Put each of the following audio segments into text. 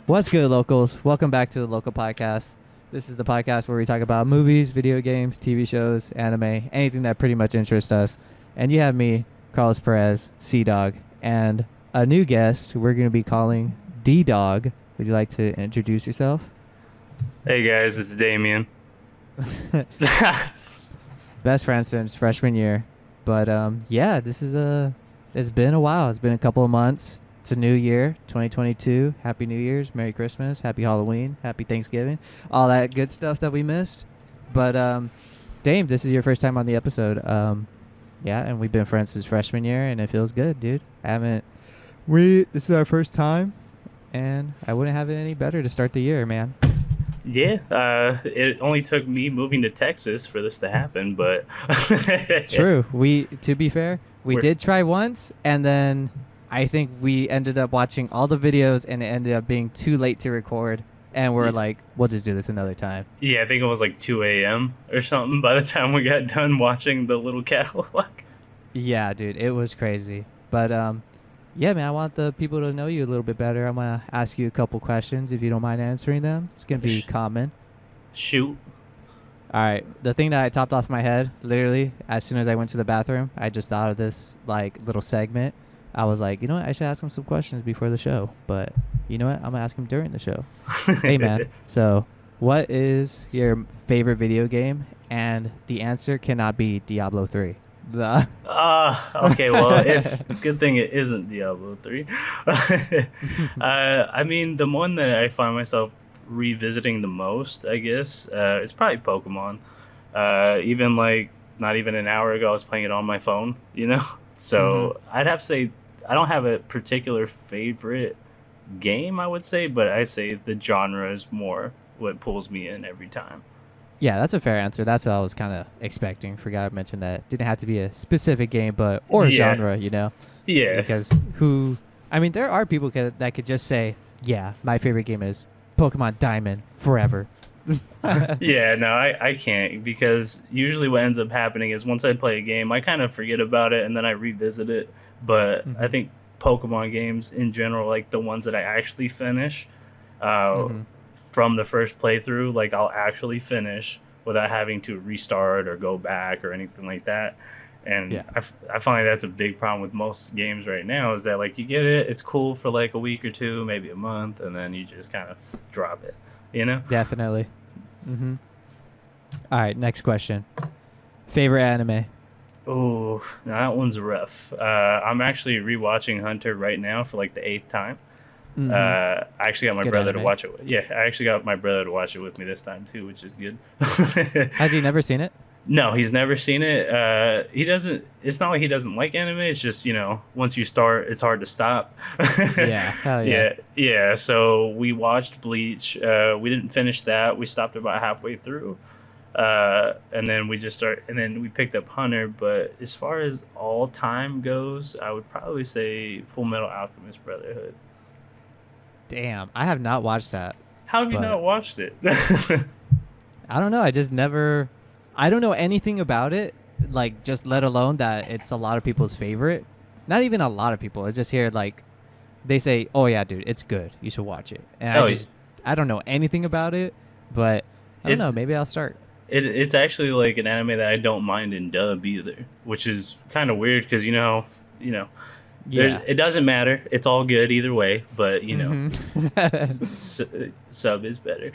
What's good, locals? Welcome back to the Local Podcast. This is the podcast where we talk about movies, video games, TV shows, anime, anything that pretty much interests us. And you have me, Carlos Perez, C-Dog, and a new guest we're going to be calling D-Dog. Would you like to introduce yourself? Hey guys, it's Damien. Best friend since freshman year. But yeah, it's been a while. It's been a couple of months. It's a new year, 2022. Happy New Year's, Merry Christmas, Happy Halloween, Happy Thanksgiving, all that good stuff that we missed. But Dame, this is your first time on the episode. Yeah, and we've been friends since freshman year, and it feels good, dude. This is our first time, and I wouldn't have it any better to start the year, man. Yeah, it only took me moving to Texas for this to happen, but True. To be fair, we did try once, and then I think we ended up watching all the videos, and it ended up being too late to record. And we're like, we'll just do this another time. Yeah, I think it was like 2 a.m. or something by the time we got done watching the little catalog. Yeah, dude, it was crazy. But yeah, man, I want the people to know you a little bit better. I'm gonna ask you a couple questions if you don't mind answering them. It's gonna be common. Shoot. All right, the thing that I topped off my head, literally, as soon as I went to the bathroom, I just thought of this like little segment. I was like, you know what? I should ask him some questions before the show. But you know what? I'm going to ask him during the show. Hey, man. So what is your favorite video game? And the answer cannot be Diablo 3. Okay, well, it's a good thing it isn't Diablo 3. I mean, the one that I find myself revisiting the most, I guess, it's probably Pokemon. Even like not even an hour ago, I was playing it on my phone, you know? So I'd have to say, I don't have a particular favorite game, I would say, but I say the genre is more what pulls me in every time. Yeah, that's a fair answer. That's what I was kind of expecting. Forgot to mention that. Didn't have to be a specific game, but or genre, you know? Yeah. Because there are people that could just say, yeah, my favorite game is Pokemon Diamond forever. Yeah, no, I can't, because usually what ends up happening is once I play a game, I kind of forget about it and then I revisit it. But I think Pokemon games in general, like the ones that I actually finish from the first playthrough, like I'll actually finish without having to restart or go back or anything like that. And yeah. I find like that's a big problem with most games right now, is that like you get it, it's cool for like a week or two, maybe a month, and then you just kind of drop it, you know? Definitely. All right, next question. Favorite anime? Oh, that one's rough. I'm actually rewatching Hunter right now for like the 8th time. I actually got my brother to watch it. Yeah, I actually got my brother to watch it with me this time too, which is good. Has he never seen it? No, he's never seen it. He doesn't. It's not like he doesn't like anime. It's just, you know, once you start, it's hard to stop. Yeah, hell yeah. Yeah. So we watched Bleach. We didn't finish that. We stopped about halfway through. And then we picked up Hunter. But as far as all time goes, I would probably say Full Metal Alchemist Brotherhood. Damn, I have not watched that. How have you not watched it? I don't know. I don't know anything about it, like, just let alone that it's a lot of people's favorite. Not even a lot of people. I just hear, like, they say, oh, yeah, dude, it's good. You should watch it. And I don't know anything about it, but I don't know. Maybe I'll start. It's actually, like, an anime that I don't mind in dub either, which is kind of weird because, you know, it doesn't matter. It's all good either way, but, you know, sub is better.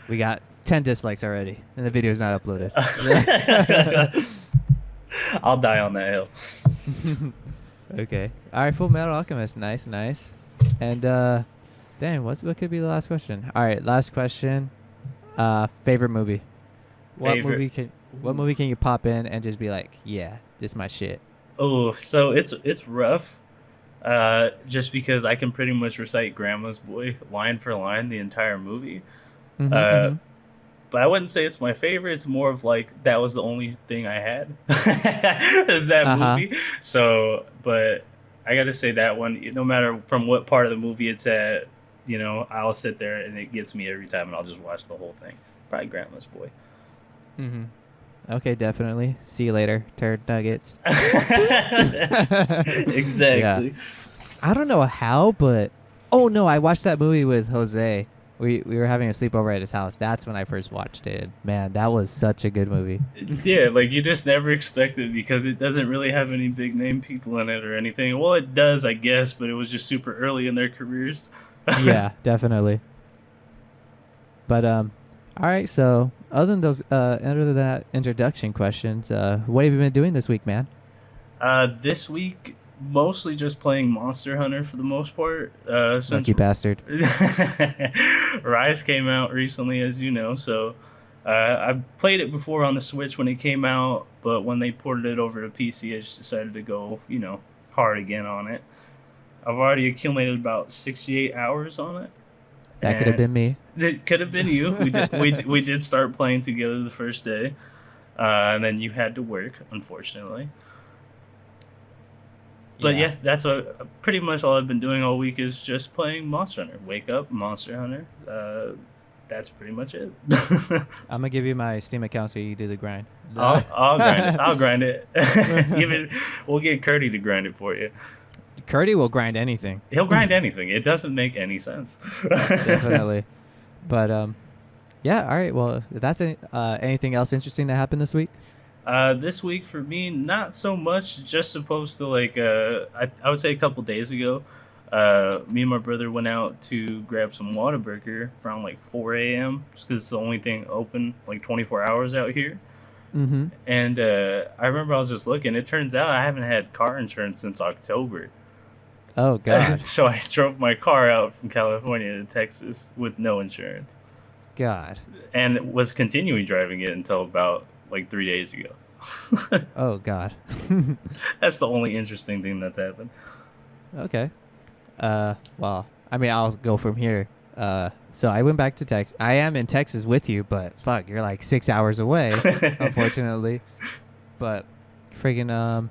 We got 10 dislikes already, and the video's not uploaded. I'll die on that hill. Okay. All right, Full Metal Alchemist. Nice. And, dang, what could be the last question? All right, last question. Favorite movie? What movie can you pop in and just be like, yeah, this is my shit? Oh, so it's rough. Just because I can pretty much recite Grandma's Boy line for line the entire movie. But I wouldn't say it's my favorite. It's more of like that was the only thing I had is that movie. So, but I got to say that one, no matter from what part of the movie it's at, you know, I'll sit there and it gets me every time, and I'll just watch the whole thing. Probably Grandma's Boy. Okay, definitely. See you later, turd nuggets. Exactly. Yeah. I don't know how, but Oh no, I watched that movie with Jose. We were having a sleepover at his house. That's when I first watched it. Man, that was such a good movie. Yeah, like you just never expect it because it doesn't really have any big name people in it or anything. Well, it does, I guess, but it was just super early in their careers. Yeah, definitely. But all right. So other than those, other than that introduction questions, what have you been doing this week, man? This week, mostly just playing Monster Hunter for the most part. Since Lucky bastard. Rise came out recently, as you know, so I played it before on the Switch when it came out, but when they ported it over to PC, I just decided to go, hard again on it. I've already accumulated about 68 hours on it. That could have been me. It could have been you. We did start playing together the first day, and then you had to work, unfortunately. But yeah, that's pretty much all I've been doing all week is just playing Monster Hunter. Wake up, Monster Hunter. That's pretty much it. I'm gonna give you my Steam account so you do the grind. I'll grind it. I'll grind it. We'll get Curdy to grind it for you. Curdy will grind anything. He'll grind anything. It doesn't make any sense. Definitely. But yeah. All right. Well, that's anything else interesting that happened this week? This week for me, not so much. Just supposed to I would say a couple days ago, me and my brother went out to grab some Whataburger around like 4 a.m. just because it's the only thing open like 24 hours out here. Mm-hmm. And I remember I was just looking. It turns out I haven't had car insurance since October. Oh God! So I drove my car out from California to Texas with no insurance. God. And was continuing driving it until about like 3 days ago. Oh God. That's the only interesting thing that's happened. Okay. Well, I mean, I'll go from here. So I went back to Texas. I am in Texas with you, but fuck, you're like 6 hours away, unfortunately. But friggin'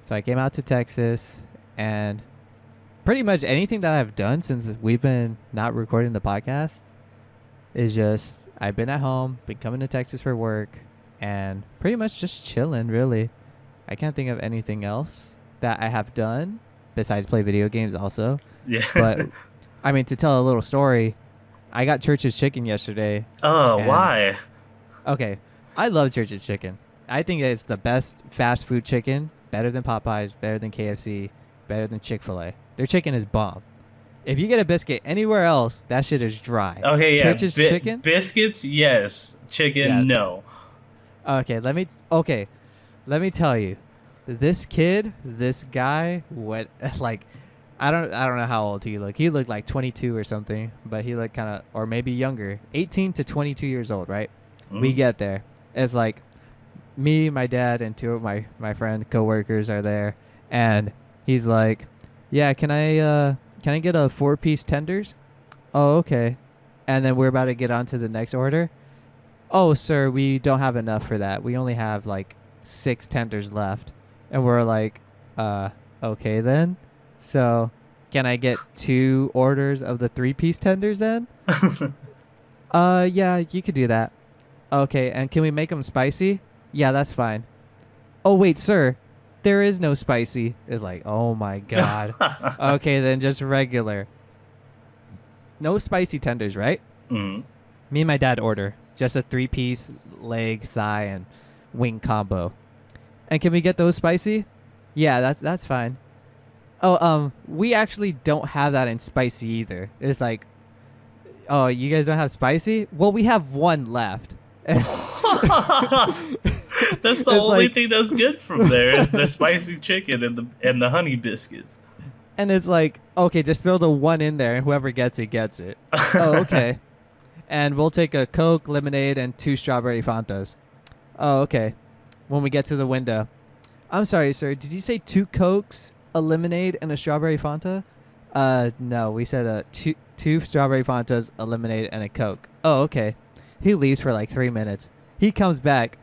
so I came out to Texas, and pretty much anything that I've done since we've been not recording the podcast is just I've been at home, been coming to Texas for work, and pretty much just chilling, really. I can't think of anything else that I have done besides play video games also. Yeah. But, I mean, to tell a little story, I got Church's Chicken yesterday. Oh, why? Okay. I love Church's Chicken. I think it's the best fast food chicken, better than Popeyes, better than KFC, better than Chick-fil-A. Their chicken is bomb. If you get a biscuit anywhere else, that shit is dry. Okay, yeah. Church's Chicken? Biscuits, yes. Chicken, no. Okay, let me tell you. This guy, what, like, I don't know how old he looked. He looked like 22 or something, but he looked kind of, or maybe younger. 18 to 22 years old, right? Mm. We get there. It's like me, my dad, and two of my friend coworkers are there, and he's like, "Yeah, can I get a 4-piece tenders?" Oh, okay. And then we're about to get on to the next order. Oh, sir, we don't have enough for that. We only have like 6 tenders left. And we're like, okay then. So, can I get 2 orders of the 3-piece tenders then? Yeah, you could do that. Okay, and can we make them spicy? Yeah, that's fine. Oh, wait, sir, there is no spicy. It's like, oh my God. Okay, then just regular. No spicy tenders, right? Mm-hmm. Me and my dad order just a 3-piece leg, thigh, and wing combo. And can we get those spicy? Yeah, that's fine. Oh, we actually don't have that in spicy either. It's like, oh, you guys don't have spicy? Well, we have 1 left. That's the only thing that's good from there is the spicy chicken and the honey biscuits. And it's like, okay, just throw the 1 in there, and whoever gets it gets it. Oh, okay. And we'll take a Coke, lemonade, and 2 strawberry Fantas. Oh, okay. When we get to the window, I'm sorry, sir. Did you say 2 Cokes, a lemonade, and a strawberry Fanta? No, we said two strawberry Fantas, a lemonade, and a Coke. Oh, okay. He leaves for like 3 minutes. He comes back.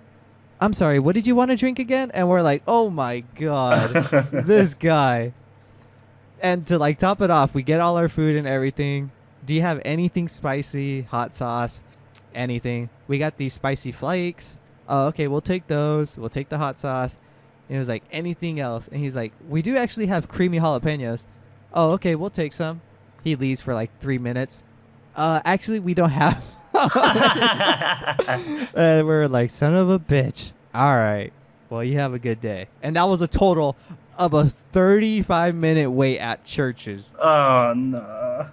I'm sorry, what did you want to drink again? And we're like, oh my God, this guy. And to like top it off, we get all our food and everything. Do you have anything spicy, hot sauce, anything? We got these spicy flakes. Oh, okay, we'll take those. We'll take the hot sauce. And it was like, anything else? And he's like, we do actually have creamy jalapenos. Oh, okay, we'll take some. He leaves for like 3 minutes. Actually, we don't have. And we're like, son of a bitch. All right. Well, you have a good day. And that was a total of a 35-minute wait at churches. Oh no.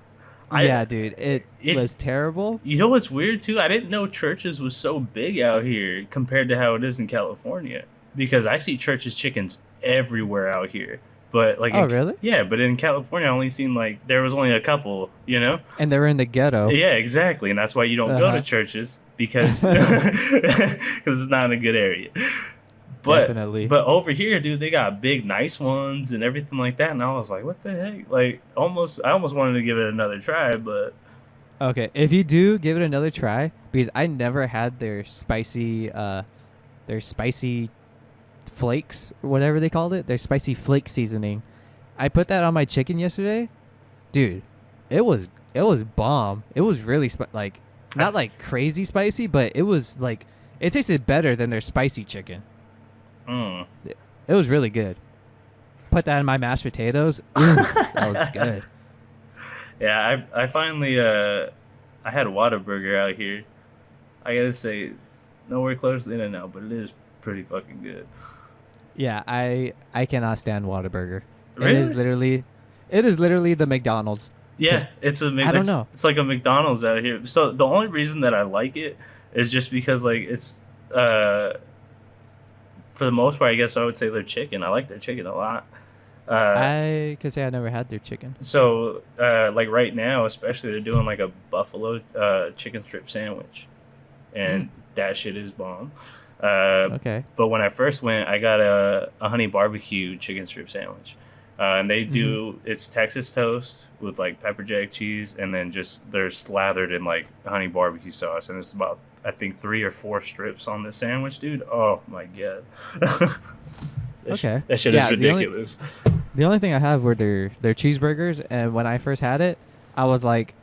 Yeah, dude. It was terrible. You know what's weird too? I didn't know churches was so big out here compared to how it is in California. Because I see churches chickens everywhere out here. But like, really? Yeah, but in California, I only seen like there was only a couple, you know. And they were in the ghetto. Yeah, exactly, and that's why you don't go to churches because it's not in a good area. But, Definitely. But over here, dude, they got big, nice ones and everything like that, and I was like, what the heck? Like, I almost wanted to give it another try, but. Okay, if you do give it another try, because I never had their spicy flakes, or whatever they called it, their spicy flake seasoning. I put that on my chicken yesterday, dude. It was bomb. It was really like not like crazy spicy, but it was like it tasted better than their spicy chicken. It was really good. Put that in my mashed potatoes. Ooh, that was good. Yeah, I finally I had a Whataburger out here. I gotta say, nowhere close to In-N-Out, but it is pretty fucking good. Yeah, I cannot stand Whataburger. Really? It is literally the McDonald's. Yeah, I don't know. It's like a McDonald's out here. So the only reason that I like it is just because like it's for the most part, I guess I would say their chicken. I like their chicken a lot. I could say I never had their chicken. So like right now, especially they're doing like a buffalo chicken strip sandwich, and that shit is bomb. Okay. But when I first went, I got a honey barbecue chicken strip sandwich. And they do, it's Texas toast with like pepper jack cheese, and then just they're slathered in like honey barbecue sauce. And it's about, I think, 3 or 4 strips on the sandwich, dude. Oh my God. Okay. That shit is ridiculous. The only thing I have were their cheeseburgers. And when I first had it, I was like,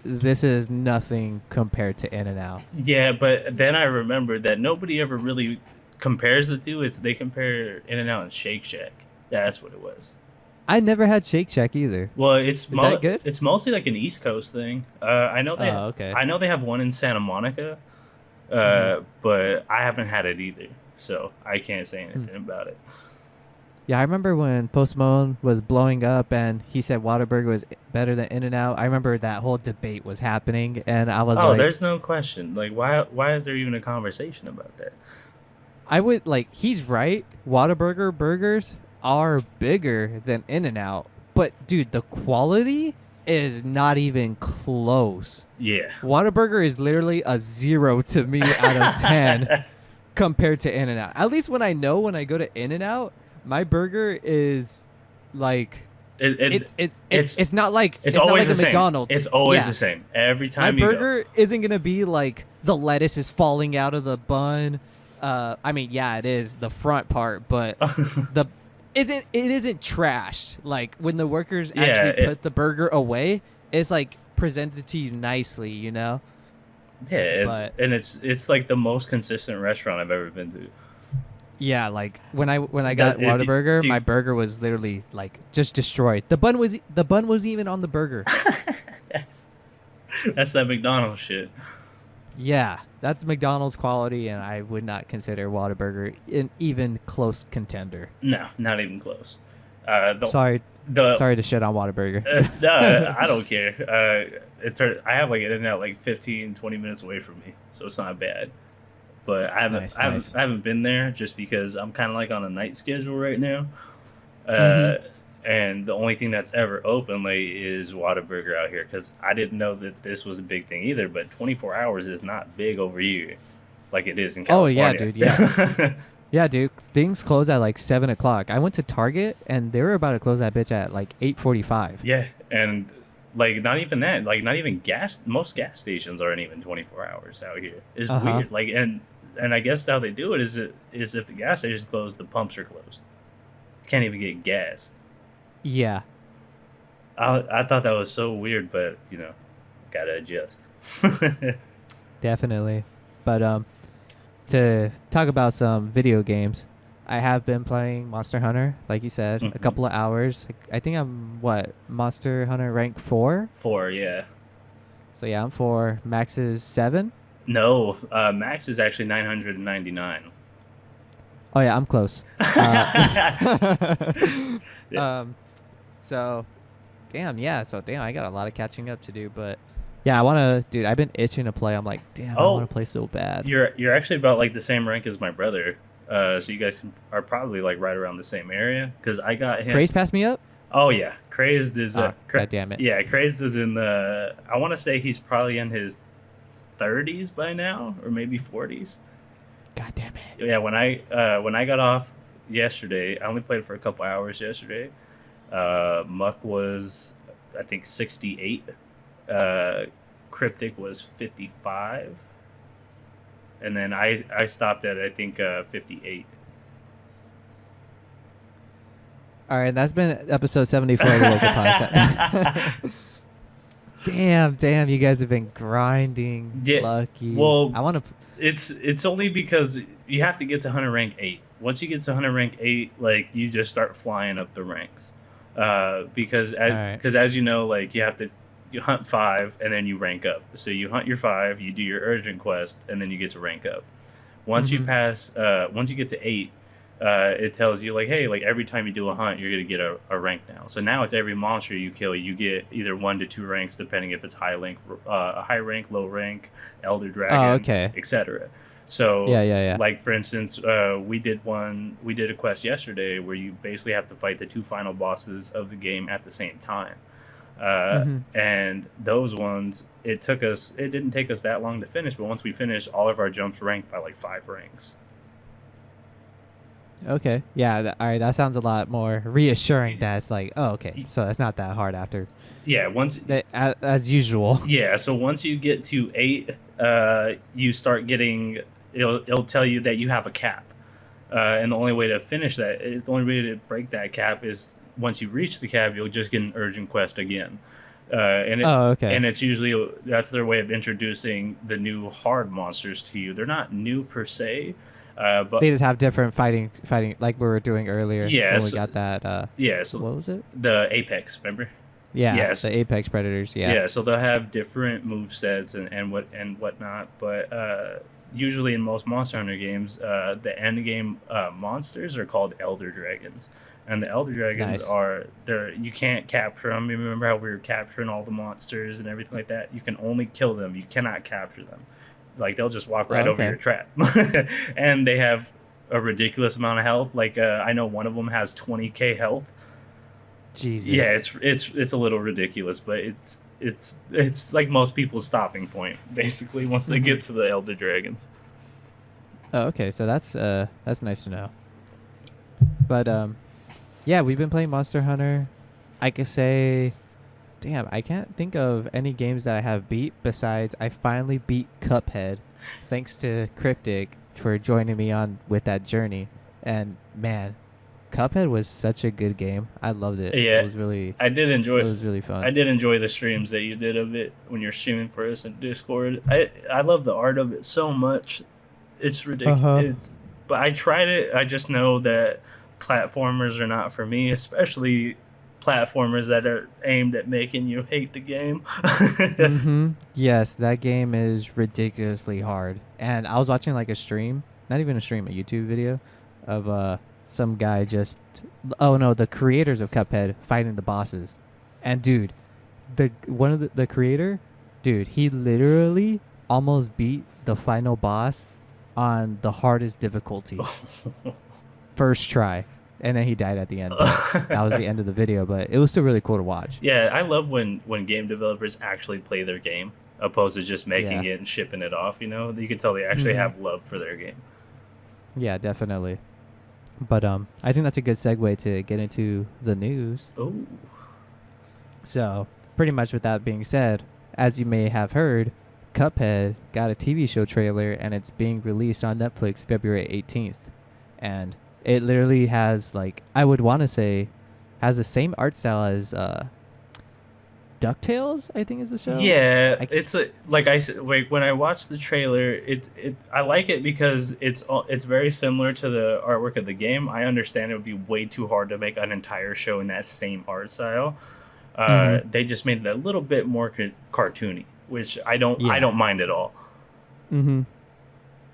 this is nothing compared to In-N-Out. Yeah, but then I remembered that nobody ever really compares the two. They compare In-N-Out and Shake Shack. That's what it was. I never had Shake Shack either. Well, is that good? It's mostly like an East Coast thing. I know they. Okay. I know they have one in Santa Monica, but I haven't had it either, so I can't say anything about it. Yeah, I remember when Post Malone was blowing up and he said Whataburger was better than In-N-Out. I remember that whole debate was happening, and I was like, there's no question. Like, why is there even a conversation about that? I would like. He's right. Whataburger burgers are bigger than In-N-Out, but dude, the quality is not even close. Yeah. Whataburger is literally a 0 to me out of 10 compared to In-N-Out. At least when I go to In-N-Out, my burger is like it's not like it's always not like the a McDonald's. It's always the same every time. My burger isn't gonna be like the lettuce is falling out of the bun. I mean, yeah, it is the front part, but it isn't trashed. Like when the workers actually put the burger away, it's like presented to you nicely, you know? Yeah, and it's like the most consistent restaurant I've ever been to. Yeah, like when I got Whataburger, my burger was literally like just destroyed. The bun was even on the burger. That's that McDonald's shit. Yeah, that's McDonald's quality, and I would not consider Whataburger an even close contender. No, not even close. Sorry to shit on Whataburger. No, I don't care. I have like In-N-Out like 15, 20 minutes away from me, so it's not bad. But I haven't been there just because I'm kind of like on a night schedule right now. And the only thing that's ever open late is Whataburger out here, because I didn't know that this was a big thing either. But 24 hours is not big over here like it is in California. Oh yeah, dude. Yeah. Yeah, dude. Things close at like 7 o'clock. I went to Target and they were about to close that bitch at like 8:45. Yeah, and like not even that. Like not even most gas stations aren't even 24 hours out here. It's weird. Like and I guess how they do it is if the gas station's closed, the pumps are closed. You can't even get gas. Yeah. I thought that was so weird, but gotta adjust. Definitely. But to talk about some video games, I have been playing Monster Hunter, like you said, a couple of hours. I think I'm Monster Hunter rank 4. 4, yeah. So yeah, I'm 4. Max is 7. No, max is actually 999. Oh yeah, I'm close. Yeah. So, damn, yeah. So damn, I got a lot of catching up to do, but yeah, I wanna, dude. I've been itching to play. I'm like, damn, I Oh, wanna play so bad. you're actually about like the same rank as my brother. So you guys are probably like right around the same area because I got him. Craze passed me up. Oh yeah, Crazed is God damn it. yeah, Crazed is in the. I want to say he's probably in his 30s by now, or maybe 40s. God damn it. Yeah, when I got off yesterday, I only played for a couple hours yesterday. Muck was, I think, 68. Cryptic was 55, and then I stopped at I think 58. All right, that's been episode 74 of the local podcast. Damn, you guys have been grinding. Yeah, Lucky. well, I want to. It's only because you have to get to hunter rank 8. Once you get to hunter rank 8, like you just start flying up the ranks. Because as you know, like you hunt 5 and then you rank up. So you hunt your 5, you do your urgent quest, and then you get to rank up. Once you get to 8, it tells you like, hey, like every time you do a hunt, you're gonna get a rank now. So now it's every monster you kill, you get either 1 to 2 ranks, depending if it's high rank, low rank, elder dragon, etc. So yeah. Like for instance, we did a quest yesterday where you basically have to fight the 2 final bosses of the game at the same time. And those ones, it didn't take us that long to finish, but once we finished, all of our jumps ranked by like 5 ranks. Okay. Yeah. All right. That sounds a lot more reassuring. That it's like, oh, okay. So that's not that hard after. Yeah. As usual. Yeah. So once you get to 8, you start getting. It'll tell you that you have a cap, and the only way to break that cap is once you reach the cap, you'll just get an urgent quest again. And it's usually that's their way of introducing the new hard monsters to you. They're not new per se. But they just have different fighting like we were doing earlier. Yeah, when we got that. So what was it? The Apex, remember? Yeah. Yes. The Apex Predators. Yeah. Yeah. So they'll have different move sets and whatnot, but usually in most Monster Hunter games, the end game monsters are called Elder Dragons, and the Elder Dragons you can't capture them. You remember how we were capturing all the monsters and everything like that? You can only kill them. You cannot capture them. Like they'll just walk right over your trap. And they have a ridiculous amount of health. Like I know one of them has 20k health. Jesus. Yeah, it's a little ridiculous, but it's like most people's stopping point basically once they get to the Elder Dragons. Oh, okay. So that's nice to know. But yeah, we've been playing Monster Hunter. I could say, damn, I can't think of any games that I have beat besides I finally beat Cuphead, thanks to Cryptic for joining me on with that journey. And man, Cuphead was such a good game. I loved it. Yeah, I did enjoy it. It was really fun. I did enjoy the streams that you did of it when you're streaming for us in Discord. I love the art of it so much. It's ridiculous. But I tried it. I just know that platformers are not for me, especially platformers that are aimed at making you hate the game. Yes, that game is ridiculously hard. And I was watching like a stream, not even a stream, a YouTube video of some guy the creators of Cuphead fighting the bosses. And dude, the creator, dude, he literally almost beat the final boss on the hardest difficulty. First try. And then he died at the end. That was the end of the video, but it was still really cool to watch. Yeah, I love when game developers actually play their game, opposed to just making it and shipping it off, you know? You can tell they actually have love for their game. Yeah, definitely. But I think that's a good segue to get into the news. Oh. So, pretty much with that being said, as you may have heard, Cuphead got a TV show trailer, and it's being released on Netflix February 18th. And it literally has, like, I would want to say, has the same art style as DuckTales, I think is the show. Yeah, I, it's a, like I said, like when I watched the trailer, I like it because it's very similar to the artwork of the game. I understand it would be way too hard to make an entire show in that same art style. mm-hmm. They just made it a little bit more cartoony, which I Yeah. don't mind at all. Mm-hmm.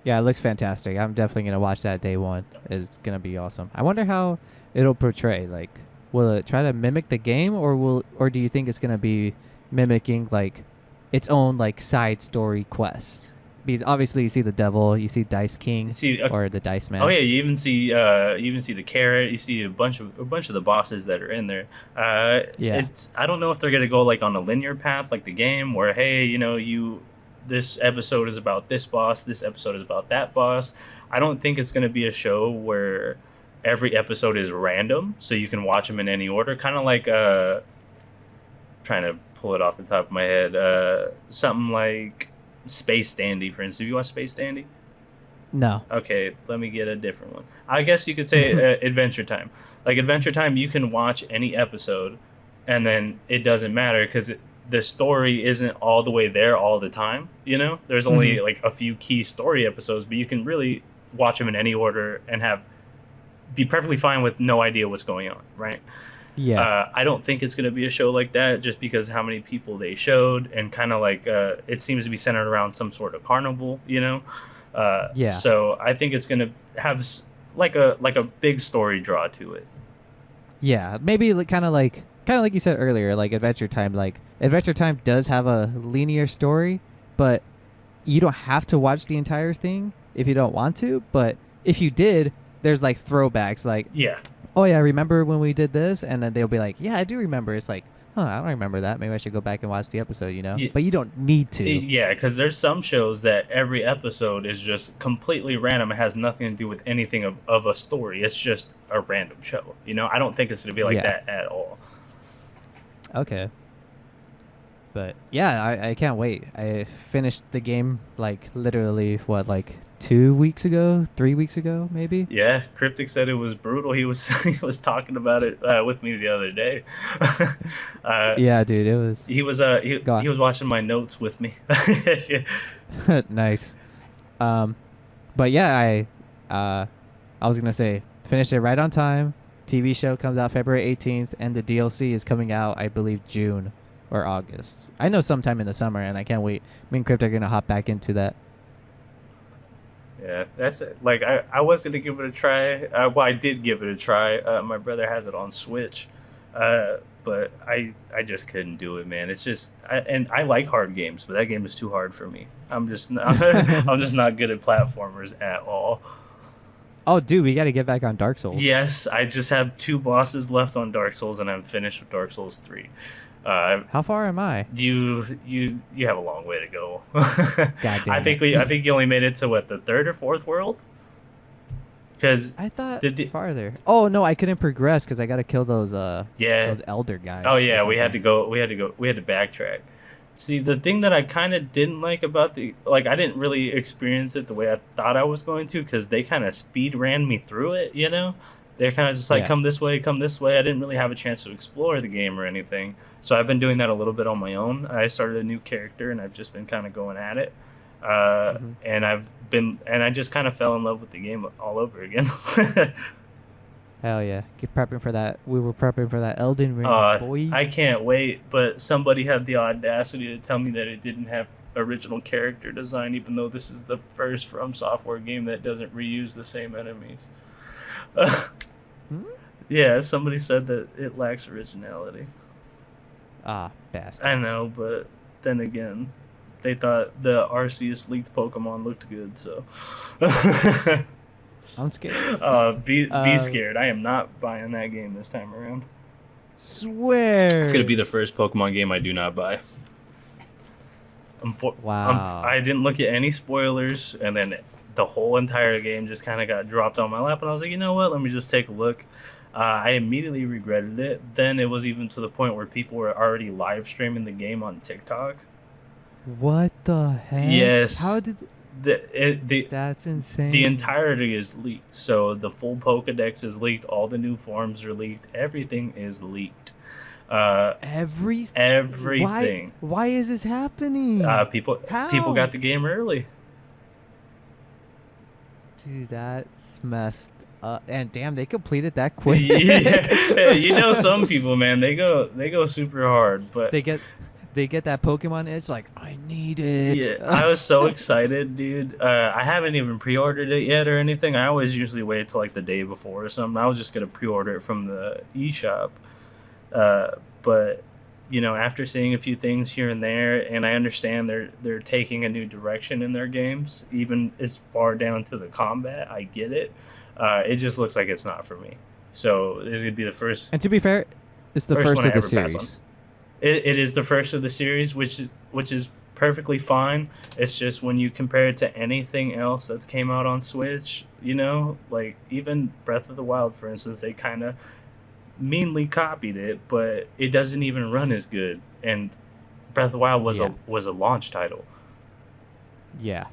Yeah, it looks fantastic. I'm definitely gonna watch that day one. It's gonna be awesome. I wonder how it'll portray. Like, will it try to mimic the game, or do you think it's gonna be mimicking like its own like side story quest? Because obviously you see the devil, you see Dice You King see, or the Dice oh Man. yeah, you even see the carrot. You see a bunch of the bosses that are in there. Yeah. It's I don't know if they're gonna go like on a linear path like the game, where hey, this episode is about this boss, this episode is about that boss. I don't think it's gonna be a show where every episode is random, so you can watch them in any order. Kind of like trying to pull it off the top of my head, something like Space Dandy, for instance. Have you watched Space Dandy? No. Okay, let me get a different one. I guess you could say Adventure Time. Like Adventure Time, you can watch any episode, and then it doesn't matter because the story isn't all the way there all the time. There's Mm-hmm. only like a few key story episodes, but you can really watch them in any order and be perfectly fine with no idea what's going on, right? Yeah. I don't think it's going to be a show like that just because how many people they showed and kind of like it seems to be centered around some sort of carnival. Yeah. So I think it's going to have like a big story draw to it. Yeah. Maybe like, kind of like you said earlier, like Adventure Time. Like Adventure Time does have a linear story, but you don't have to watch the entire thing if you don't want to. But if you did, there's like throwbacks, like, Yeah. oh yeah, remember when we did this? And then they'll be like, yeah, I do remember. It's like, huh, I don't remember that. Maybe I should go back and watch the episode. Yeah. But you don't need to. Yeah, because there's some shows that every episode is just completely random. It has nothing to do with anything of a story. It's just a random show. I don't think it's going to be like Yeah. that at all. Okay. But yeah, I can't wait. I finished the game like literally like 2 weeks ago, 3 weeks ago, maybe. Yeah, Cryptic said it was brutal. He was he was talking about it with me the other day. uh, Yeah, dude, it was he was watching my notes with me. nice. Um, but yeah, I was gonna say finished it right on time. TV show comes out February 18th, and the DLC is coming out, I believe, June or August. I know sometime in the summer, and I can't wait. Me and Crypt are gonna hop back into that. Yeah, that's it. Like I was gonna give it a try. Well, I did give it a try. My brother has it on Switch, but I just couldn't do it, man. It's just and I like hard games, but that game is too hard for me. I'm just not, I'm just not good at platformers at all. Oh, dude, we got to get back on Dark Souls. Yes, I just have 2 bosses left on Dark Souls, and I'm finished with Dark Souls 3. How far am I? You have a long way to go. God damn I think you only made it to what, the 3rd or 4th world? Because I thought farther. Oh no, I couldn't progress because I got to kill those yeah. those elder guys. Oh or yeah, we had to something. go. We had to backtrack. See, the thing that I kind of didn't like about I didn't really experience it the way I thought I was going to, because they kind of speed ran me through it. They're kind of just like, Yeah. come this way, come this way. I didn't really have a chance to explore the game or anything. So I've been doing that a little bit on my own. I started a new character, and I've just been kind of going at it. Mhm. And I just kind of fell in love with the game all over again. Hell yeah, keep prepping for that. We were prepping for that Elden Ring, boy. I can't wait, but somebody had the audacity to tell me that it didn't have original character design, even though this is the first From Software game that doesn't reuse the same enemies. Hmm? Yeah, somebody said that it lacks originality. Ah, bastard. I know, but then again, they thought the Arceus leaked Pokemon looked good, so. I'm scared. Be scared. I am not buying that game this time around. Swear. It's gonna be the first Pokemon game I do not buy. Wow. I didn't look at any spoilers, and then the whole entire game just kind of got dropped on my lap, and I was like, you know what? Let me just take a look. I immediately regretted it. Then it was even to the point where people were already live streaming the game on TikTok. What the heck? Yes. How did? That's insane. The entirety is leaked. So the full Pokedex is leaked. All the new forms are leaked. Everything is leaked. Everything. Why is this happening? People got the game early. Dude, that's messed up. And damn, they completed that quick. Yeah, some people, man, they go super hard, but they get that Pokemon itch, like, I need it. Yeah, I was so excited, dude. I haven't even pre-ordered it yet or anything. I always usually wait till like the day before or something. I was just gonna pre-order it from the eShop, but after seeing a few things here and there, and I understand they're taking a new direction in their games, even as far down to the combat. I get it. It just looks like it's not for me. So this would be the first. And to be fair, it's the first of the series. It is the first of the series, which is perfectly fine. It's just when you compare it to anything else that's came out on Switch, like even Breath of the Wild, for instance, they kind of meanly copied it, but it doesn't even run as good. And Breath of the Wild was a launch title. Yeah,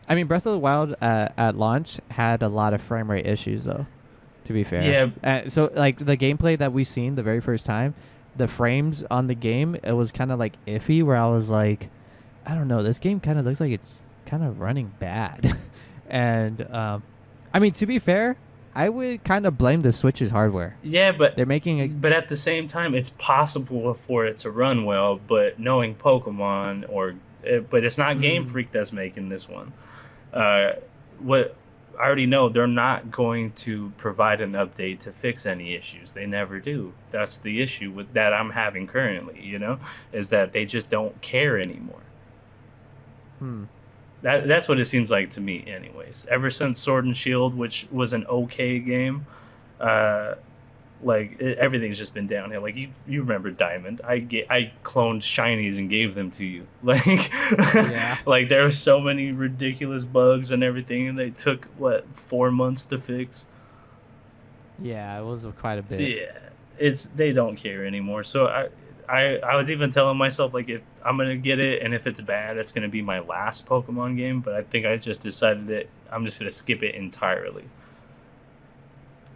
I mean, Breath of the Wild at launch had a lot of frame rate issues, though. To be fair, yeah. So like the gameplay that we seen the very first time, the frames on the game, it was kind of like iffy. Where I was like, I don't know, this game kind of looks like it's kind of running bad. And I mean, to be fair, I would kind of blame the Switch's hardware. Yeah, but they're making but at the same time, it's possible for it to run well. But knowing Pokemon, but it's not Game Freak that's making this one. What I already know, they're not going to provide an update to fix any issues. They never do. That's the issue that I'm having currently. Is that they just don't care anymore. That's what it seems like to me, anyways. Ever since Sword and Shield, which was an okay game, everything's just been downhill. Like you remember Diamond? I cloned shinies and gave them to you. Like there were so many ridiculous bugs and everything, and they took 4 months to fix. Yeah, it was quite a bit. Yeah, they don't care anymore. So I was even telling myself, like, if I'm gonna get it, and if it's bad, it's gonna be my last Pokemon game. But I think I just decided that I'm just gonna skip it entirely.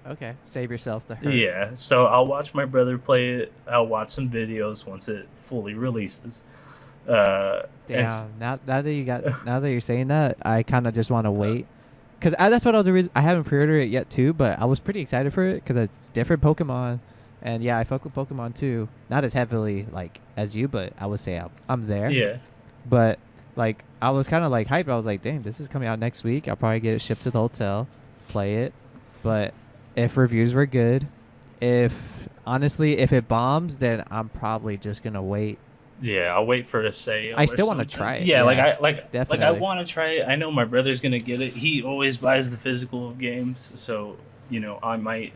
Okay, save yourself the hurt. Yeah, so I'll watch my brother play it. I'll watch some videos once it fully releases. Damn! Now that you're saying that, I kind of just want to wait, because that's what I haven't pre-ordered it yet too, but I was pretty excited for it because it's different Pokemon. And yeah, I fuck with Pokemon too. Not as heavily like as you, but I would say I'm there. Yeah. But like I was kind of like hyped. I was like, dang, this is coming out next week. I'll probably get it shipped to the hotel, play it. But if reviews were good, if it bombs, then I'm probably just gonna wait. Yeah, I'll wait for a sale. I still want to try it. Yeah, I want to try it. I know my brother's gonna get it. He always buys the physical games, so I might.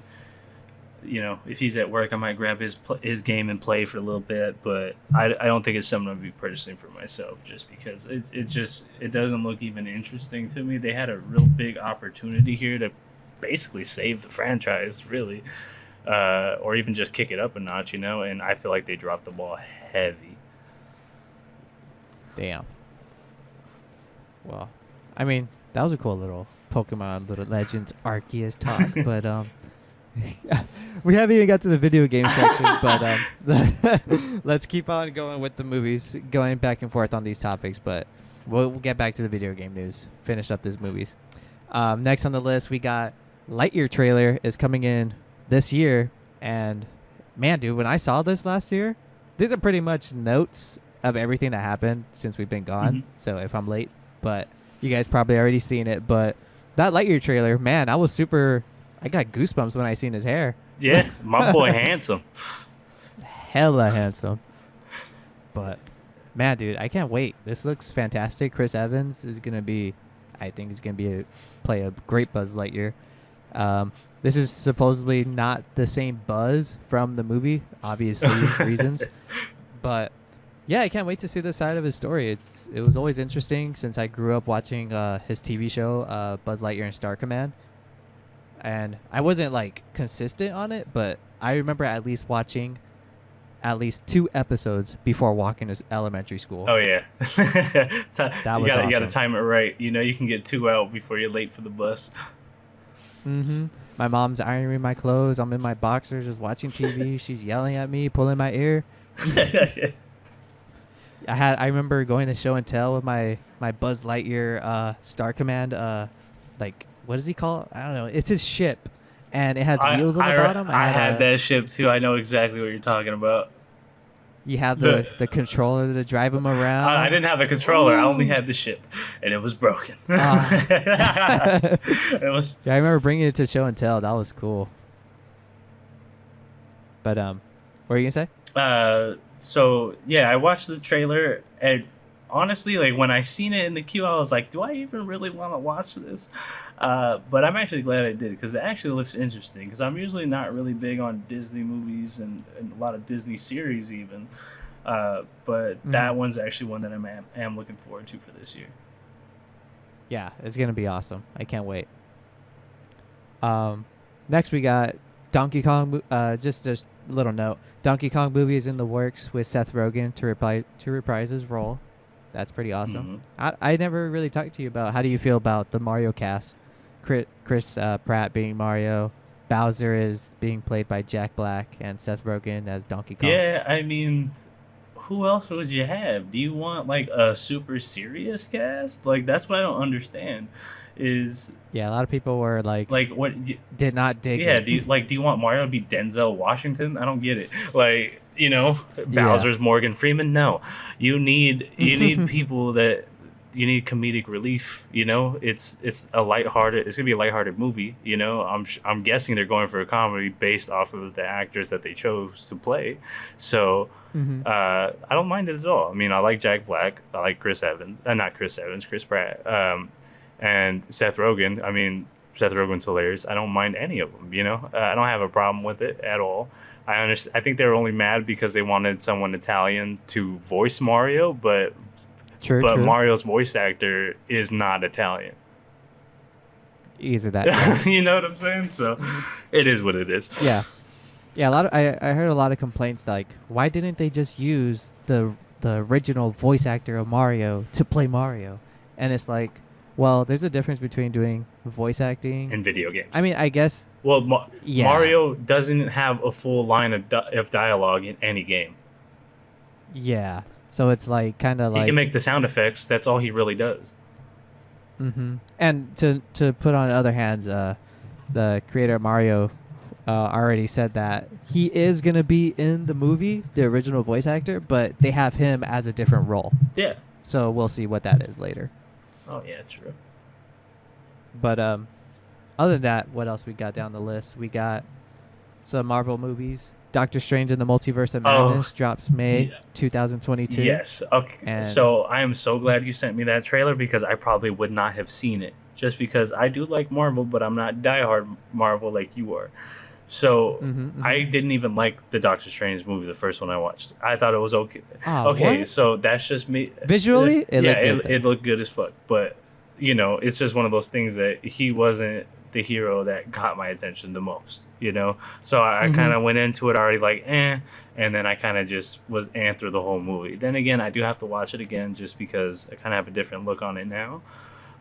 If he's at work, I might grab his game and play for a little bit, but I don't think it's something I'll be purchasing for myself, just because it doesn't look even interesting to me. They had a real big opportunity here to basically save the franchise, really, or even just kick it up a notch, and I feel like they dropped the ball heavy. Damn. Well, I mean, that was a cool little Pokemon Little Legends Arceus talk, but we haven't even got to the video game section, but let's keep on going with the movies, going back and forth on these topics, but we'll get back to the video game news, finish up these movies. Next on the list, we got Lightyear trailer is coming in this year, and man, dude, when I saw this last year, these are pretty much notes of everything that happened since we've been gone, so if I'm late, but you guys probably already seen it, but that Lightyear trailer, man, I got goosebumps when I seen his hair. Yeah, my boy handsome. Hella handsome. But, man, dude, I can't wait. This looks fantastic. Chris Evans is going to be, I think he's going to play a great Buzz Lightyear. This is supposedly not the same Buzz from the movie, obviously, reasons. But, yeah, I can't wait to see this side of his story. It was always interesting since I grew up watching his TV show, Buzz Lightyear and Star Command. And I wasn't like consistent on it, but I remember at least watching at least 2 episodes before walking to elementary school. Oh yeah, that was awesome. You got to time it right. You can get 2 out before you're late for the bus. Mm-hmm. My mom's ironing my clothes. I'm in my boxers, just watching TV. She's yelling at me, pulling my ear. I remember going to show and tell with my Buzz Lightyear Star Command like what does he call it? I don't know. It's his ship, and it has wheels on the bottom. I had that ship too. I know exactly what you're talking about. You have the controller to drive him around. I didn't have the controller. Ooh. I only had the ship, and it was broken. It was. Yeah, I remember bringing it to show and tell. That was cool. But what were you gonna say? So yeah, I watched the trailer, and honestly, like when I seen it in the queue, I was like, do I even really want to watch this? But I'm actually glad I did, because it actually looks interesting, because I'm usually not really big on Disney movies and a lot of Disney series even. But that one's actually one that I am looking forward to for this year. Yeah, it's gonna be awesome. I can't wait. Next we got Donkey Kong. Just a little note: Donkey Kong movie is in the works with Seth Rogen to reprise his role. That's pretty awesome. I never really talked to you about how do you feel about the Mario cast? Chris Pratt being Mario, Bowser is being played by Jack Black, and Seth Rogen as Donkey Kong. Yeah, I mean, who else would you have? Do you want like a super serious cast? Like that's what I don't understand. Is a lot of people were like what did not dig yeah, it. Do you want Mario to be Denzel Washington? I don't get it. Like, Bowser's Morgan Freeman? No. You need people that you need comedic relief, It's a lighthearted, it's going to be a lighthearted movie, I'm guessing they're going for a comedy based off of the actors that they chose to play. So, I don't mind it at all. I mean, I like Jack Black. I like Chris Pratt. And Seth Rogen. I mean, Seth Rogen's hilarious. I don't mind any of them, I don't have a problem with it at all. I understand. I think they were only mad because they wanted someone Italian to voice Mario, but True. Mario's voice actor is not Italian. Either that. You know what I'm saying? So it is what it is. Yeah. Yeah, I heard a lot of complaints like, why didn't they just use the original voice actor of Mario to play Mario? And it's like, well, there's a difference between doing voice acting in video games. I mean, I guess. Well, Mario doesn't have a full line of dialogue in any game. Yeah. So it's like kind of like he can make the sound effects. That's all he really does. Mm-hmm. And to put on other hands, the creator of Mario already said that he is gonna be in the movie, the original voice actor, but they have him as a different role. Yeah. So we'll see what that is later. Oh yeah, true. But other than that, what else we got down the list? We got some Marvel movies. Doctor Strange in the Multiverse of Madness drops May 2022. Yes. Okay. And so I am so glad you sent me that trailer, because I probably would not have seen it, just because I do like Marvel, but I'm not diehard Marvel like you are. So I didn't even like the Doctor Strange movie, the first one I watched. I thought it was okay. Okay, what? So that's just me. Visually, it looked good as fuck. But, it's just one of those things that he wasn't the hero that got my attention the most, So I kind of went into it already like, and then I kind of just was through the whole movie. Then again, I do have to watch it again just because I kind of have a different look on it now.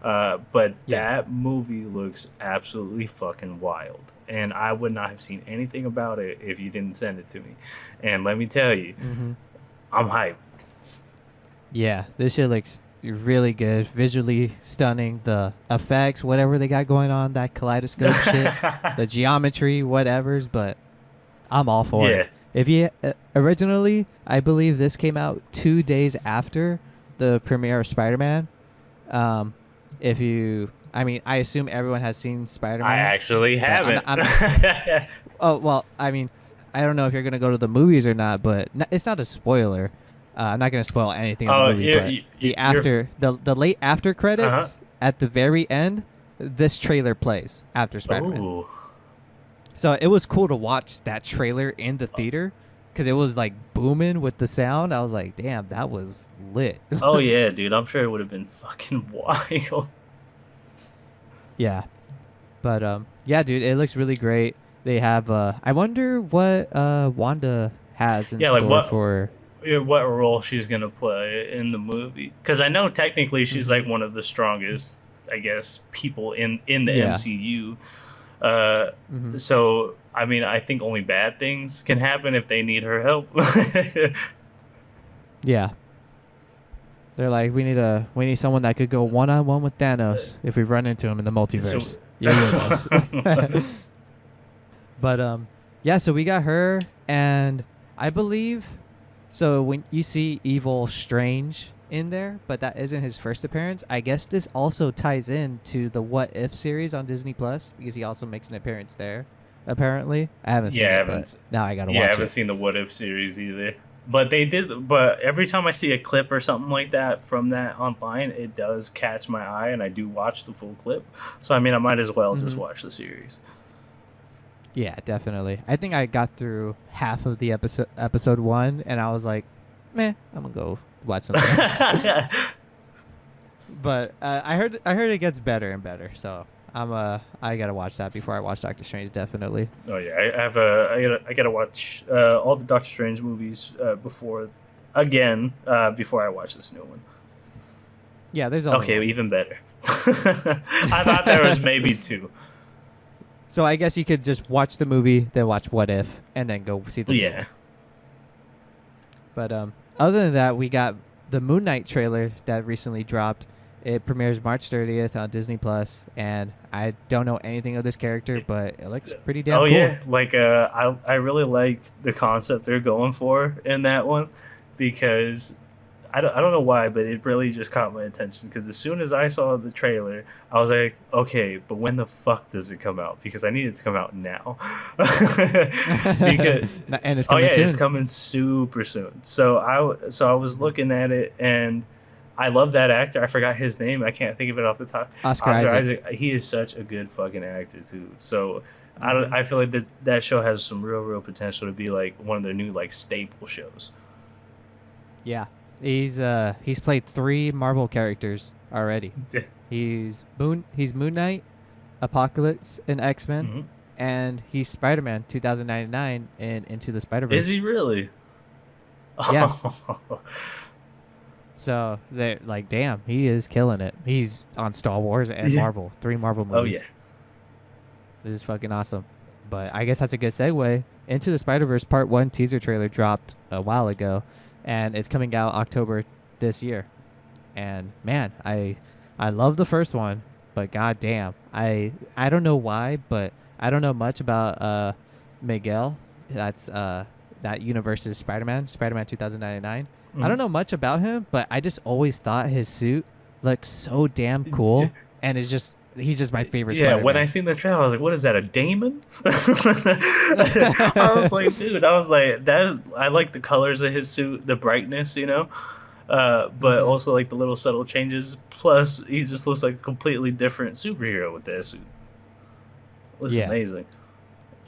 But that movie looks absolutely fucking wild. And I would not have seen anything about it if you didn't send it to me. And let me tell you, I'm hyped. Yeah, this shit looks really good. Visually stunning. The effects, whatever they got going on, that kaleidoscope shit, the geometry, whatever's, but I'm all for it. If you originally, I believe this came out 2 days after the premiere of Spider-Man. I assume everyone has seen Spider-Man. I actually haven't. Oh, well, I mean, I don't know if you're going to go to the movies or not, but it's not a spoiler. I'm not going to spoil anything on the movie, but the late after credits at the very end, this trailer plays after Spider-Man. Ooh. So it was cool to watch that trailer in the theater because it was like booming with the sound. I was like, damn, that was lit. Oh, yeah, dude. I'm sure it would have been fucking wild. Yeah. But, yeah, dude, it looks really great. They have, I wonder what Wanda has in store for... what role she's going to play in the movie. Because I know technically she's like one of the strongest, I guess, people in the MCU. Hmm. So I mean, I think only bad things can happen if they need her help. Yeah. They're like, we need someone that could go one on one with Thanos if we run into him in the So, multiverse. You're with us. But yeah, so we got her, and I believe so when you see Evil Strange in there, but that isn't his first appearance. I guess this also ties in to the What If series on Disney Plus because he also makes an appearance there. Apparently, I haven't seen yeah, I it, but haven't. now I gotta Yeah, I watch haven't it. seen the What If series either. But they did. But every time I see a clip or something like that from that online, it does catch my eye, and I do watch the full clip. So I mean, I might as well just Hmm. watch the series. Yeah, definitely. I think I got through half of the episode one, and I was like, "Meh, I'm gonna go watch something else." But I heard it gets better and better. So I gotta watch that before I watch Doctor Strange. Definitely. Oh yeah, I have I gotta watch all the Doctor Strange movies before I watch this new one. Yeah, there's only Okay, one. even better. I thought there was maybe two. So I guess you could just watch the movie, then watch What If, and then go see the new Yeah. one. But other than that, we got the Moon Knight trailer that recently dropped. It premieres March 30th on Disney Plus, and I don't know anything of this character, but it looks pretty damn Oh cool. yeah, like I really like the concept they're going for in that one because I don't know why, but it really just caught my attention because as soon as I saw the trailer, I was like, okay, but when the fuck does it come out? Because I need it to come out now. Because And it's oh coming yeah, it's soon. coming super soon. So I was looking at it and I love that actor. I forgot his name. I can't think of it off the top. Oscar Oscar Isaac. Isaac. He is such a good fucking actor too. So I don't. Hmm. I feel like that show has some real potential to be like one of their new like staple shows. Yeah, he's played 3 Marvel characters already. He's Moon Knight, Apocalypse in X-Men, Mhm. and he's Spider-Man 2099 in Into the Is Spider-Verse. he really? Yeah. So they're like, damn, he is killing it. He's on Star Wars and Yeah. Marvel, 3 Marvel Oh movies. yeah. This is fucking awesome. But I guess that's a good segue. Into the Spider-Verse Part 1 teaser trailer dropped a while ago, and it's coming out October this year. And man, I love the first one, but goddamn, I don't know why, but I don't know much about Miguel. That's that universe's Spider-Man 2099. I don't Mhm. know much about him, but I just always thought his suit looked so damn cool, and he's just my favorite Yeah, when I Spider-Man. seen the trailer, I was like, "What is that? A demon?" I was like, "Dude," I was like, "That." I like the colors of his suit, the brightness, but Hmm. also like the little subtle changes. Plus, he just looks like a completely different superhero with that suit. Looks Yeah. amazing,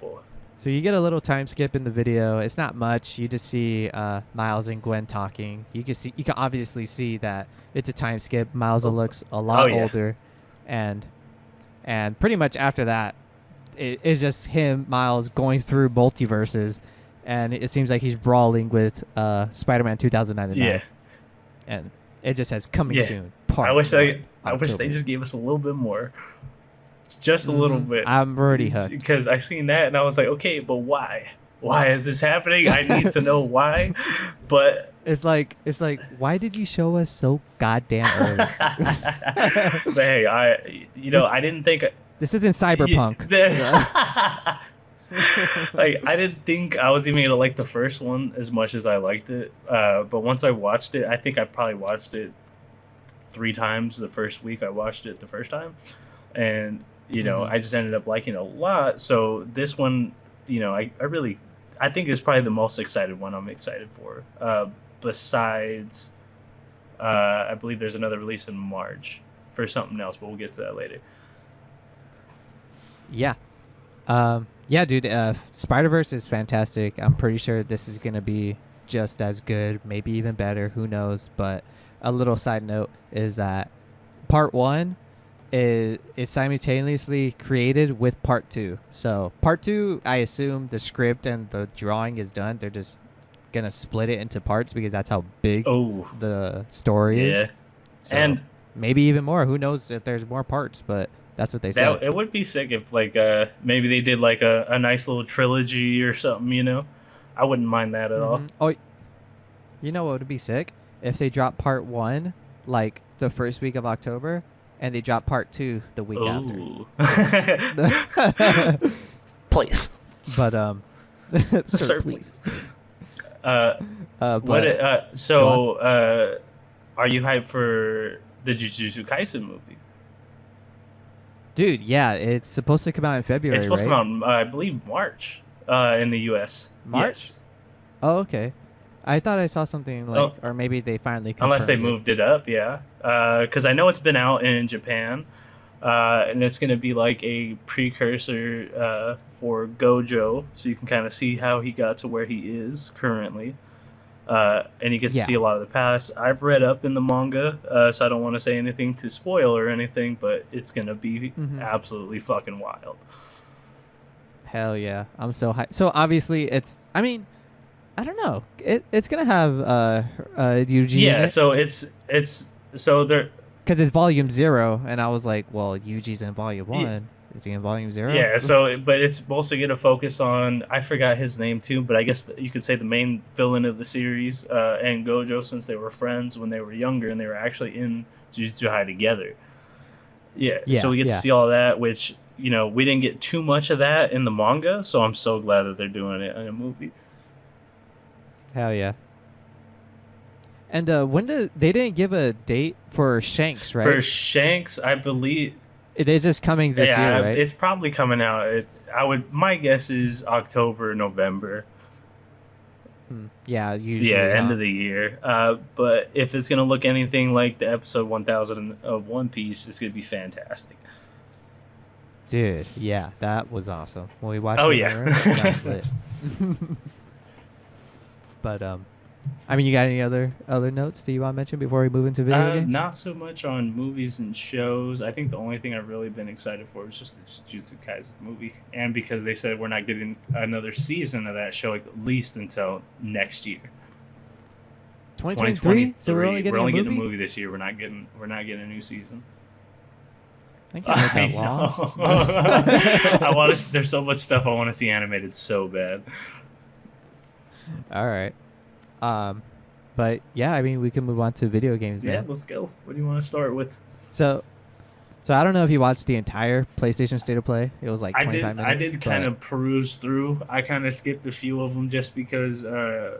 boy. So you get a little time skip in the video. It's not much. You just see Miles and Gwen talking. You can obviously see that it's a time skip. Miles Oh, looks a oh lot yeah, older, and pretty much after that, it's just him, Miles, going through multiverses, and it seems like he's brawling with Spider-Man yeah, 2099, and it just says coming yeah. soon, I part wish one, I wish they October. just gave us a little bit more, just a little bit, I'm already hooked. because I seen that and I was like, okay, but why? Why is this happening? I need to know why. But It's like, why did you show us so goddamn early? but hey, This I didn't think this isn't cyberpunk. like I didn't think I was even gonna like the first one as much as I liked it. But once I watched it, I think I probably watched it 3 times the first week I watched it the first time, and Mhm. I just ended up liking it a lot. So this one, I think is probably the most excited one I'm excited for. Besides, I believe there's another release in March for something else, but we'll get to that later. Yeah. Yeah, dude. Spider-Verse is fantastic. I'm pretty sure this is gonna be just as good, maybe even better. Who knows? But a little side note is that Part 1 is simultaneously created with Part 2. So Part 2, I assume the script and the drawing is done. They're just gonna split it into parts because that's how big Oh the story yeah, is. So and maybe even more. Who knows if there's more parts? But That's what they said. It would be sick if like maybe they did like a nice little trilogy or something. You know, I wouldn't mind that at all. Oh, you know what would be sick? If they drop part 1 like the first week of October, and they drop part 2 the week after. Please. But sir, please. Are you hyped for the Jujutsu Kaisen movie? Dude, yeah, it's supposed to come out in February. It's supposed right? to come out, I believe, March in the U.S. March? Yes. Oh, okay. I thought I saw something like, or maybe they finally confirmed unless they moved it up, yeah. Because I know it's been out in Japan, and it's going to be like a precursor for Gojo, so you can kind of see how he got to where he is currently. And you get to see a lot of the past. I've read up in the manga, so I don't want to say anything to spoil or anything, but it's going to be absolutely fucking wild. Hell yeah. I'm so hyped. So obviously it's, I mean, I don't know. It's going to have Yuji in Yeah, it. so they're... Because it's volume 0, and I was like, well, Yuji's in volume 1. Is he in volume 0? Yeah, but it's mostly going to focus on, I forgot his name too, but I guess you could say the main villain of the series, and Gojo, since they were friends when they were younger, and they were actually in Jujutsu High together. Yeah, so we get to see all that, which, you know, we didn't get too much of that in the manga, so I'm so glad that they're doing it in a movie. Hell yeah. And they didn't give a date for Shanks, right? For Shanks, I believe it is just coming this year, right? It's probably coming out. My guess is October, November. Yeah, usually. Yeah, end of the year. But if it's gonna look anything like the episode 1000 of One Piece, it's gonna be fantastic. Dude, yeah, that was awesome. When we watched that was lit. But I mean, you got any other notes that you want to mention before we move into video games? Not so much on movies and shows. I think the only thing I've really been excited for is just the Jujutsu Kaisen movie, and because they said we're not getting another season of that show at least until next year. 2023. So we're only getting a movie this year. We're not getting a new season. I can't that long. I want to. There's so much stuff I want to see animated so bad. All right. But yeah, I mean, we can move on to video games, man. Yeah, let's go. What do you want to start with? So I don't know if you watched the entire PlayStation State of Play. It was like 25 minutes. I did kind of peruse through. I kind of skipped a few of them just because I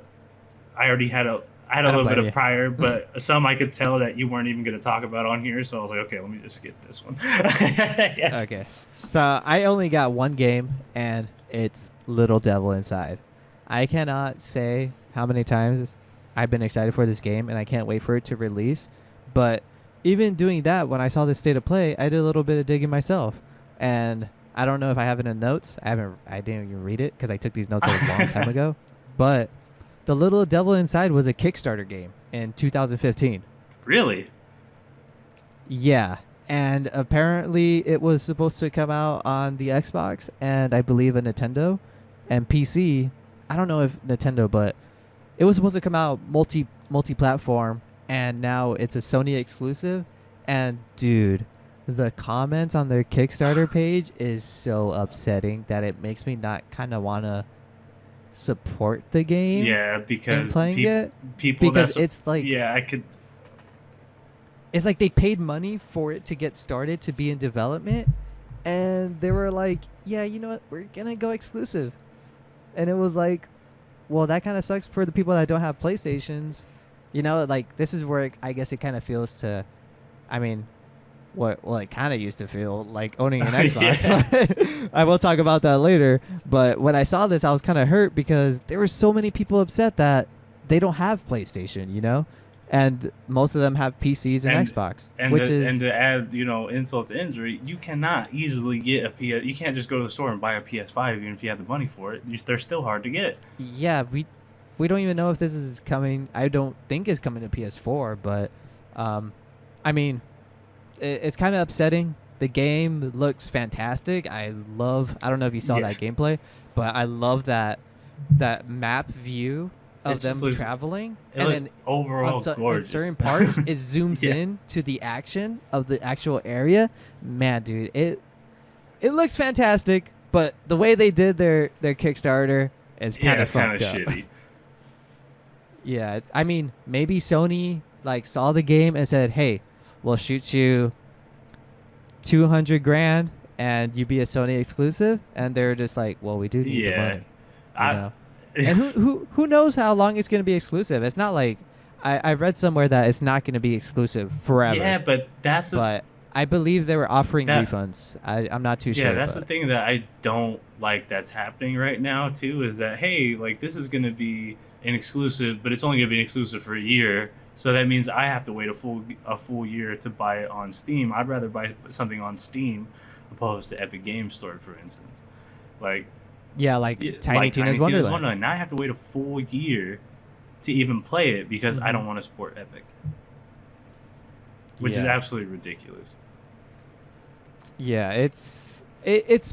already had a little bit of prior, but some I could tell that you weren't even going to talk about on here, so I was like, okay, let me just skip this one. Yeah. Okay. So I only got one game, and it's Little Devil Inside. I cannot say how many times I've been excited for this game, and I can't wait for it to release. But even doing that, when I saw the State of Play, I did a little bit of digging myself. And I don't know if I have it in notes. I didn't even read it because I took these notes a long time ago. But The Little Devil Inside was a Kickstarter game in 2015. Really? Yeah. And apparently it was supposed to come out on the Xbox and I believe a Nintendo and PC. I don't know if Nintendo, but it was supposed to come out multi-platform, and now it's a Sony exclusive. And dude, the comments on their Kickstarter page is so upsetting that it makes me not kind of want to support the game. Yeah, because people because it's like, yeah, I could. It's like they paid money for it to get started, to be in development, and they were like, yeah, you know what, we're gonna go exclusive. And it was like, well, that kind of sucks for the people that don't have PlayStations. You know, like, this is where I guess it kind of feels to, I mean, what it kind of used to feel like owning an Xbox. Yeah. I will talk about that later. But when I saw this, I was kind of hurt because there were so many people upset that they don't have PlayStation, you know? And most of them have PCs and Xbox, and to add, you know, insult to injury, you cannot easily get a PS. You can't just go to the store and buy a PS5 even if you have the money for it. They're still hard to get. Yeah, we don't even know if this is coming. I don't think it's coming to PS4, but I mean, it's kind of upsetting. The game looks fantastic. I don't know if you saw that gameplay, but I love that map view of them looks, traveling, and then overall in gorgeous. certain parts, it zooms in to the action of the actual area. Man, dude, it looks fantastic. But the way they did their Kickstarter is kind of fucked up. Shitty. Yeah, I mean, maybe Sony like saw the game and said, "Hey, we'll shoot you $200,000 and you be a Sony exclusive," and they're just like, "Well, we do need the money." You know? And who knows how long it's going to be exclusive? It's not like I read somewhere that it's not going to be exclusive forever. Yeah, but but I believe they were offering refunds. I'm not too sure. Yeah, that's the thing that I don't like that's happening right now too, is that, hey, like this is going to be an exclusive, but it's only going to be an exclusive for a year. So that means I have to wait a full year to buy it on Steam. I'd rather buy something on Steam opposed to Epic Games Store, for instance. Like Tiny Tina's Wonderland. Now I have to wait a full year to even play it because I don't want to support Epic, which is absolutely ridiculous. Yeah, it's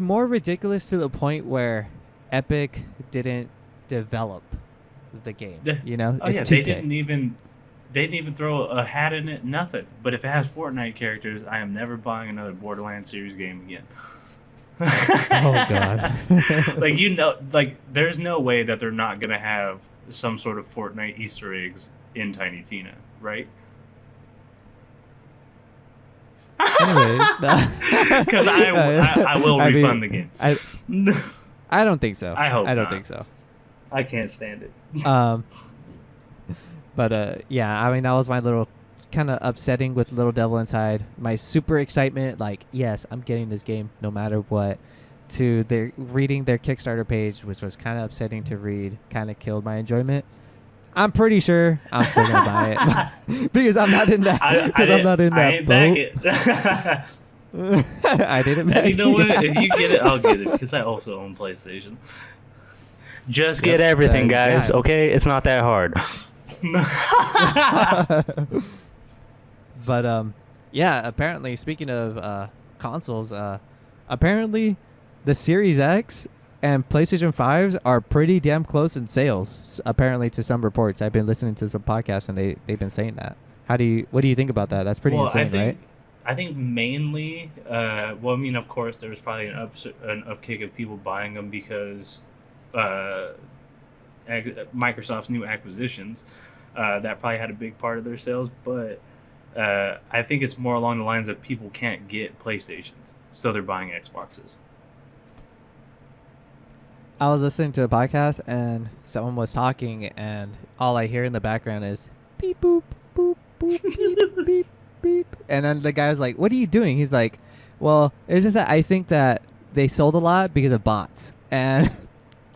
more ridiculous to the point where Epic didn't develop the game. You know, it's 2K. They didn't even throw a hat in it. Nothing. But if it has Fortnite characters, I am never buying another Borderlands series game again. Oh God! There's no way that they're not gonna have some sort of Fortnite Easter eggs in Tiny Tina, right? Anyways, because I will refund the game. I don't think so. I hope I don't not. think so. I can't stand it. But yeah, I mean that was my little kind of upsetting with Little Devil Inside. My super excitement, like, yes, I'm getting this game no matter what, to their reading their Kickstarter page, which was kind of upsetting to read, kind of killed my enjoyment. I'm pretty sure I'm still gonna buy it because I'm not in that. I'm not in that boat. I didn't back it. You know what? If you get it, I'll get it because I also own PlayStation. Just get everything, guys. Yeah. Okay, it's not that hard. But yeah. Apparently, speaking of consoles, apparently the Series X and PlayStation 5s are pretty damn close in sales. Apparently, to some reports, I've been listening to some podcasts and they've been saying that. What do you think about that? That's pretty insane, right? I think mainly, I mean, of course, there was probably an upkick of people buying them because Microsoft's new acquisitions. That probably had a big part of their sales, but I think it's more along the lines of people can't get PlayStations, so they're buying Xboxes. I was listening to a podcast and someone was talking, and all I hear in the background is beep boop boop boop beep beep beep, and then the guy was like, "What are you doing?" He's like, "Well, it's just that I think that they sold a lot because of bots, and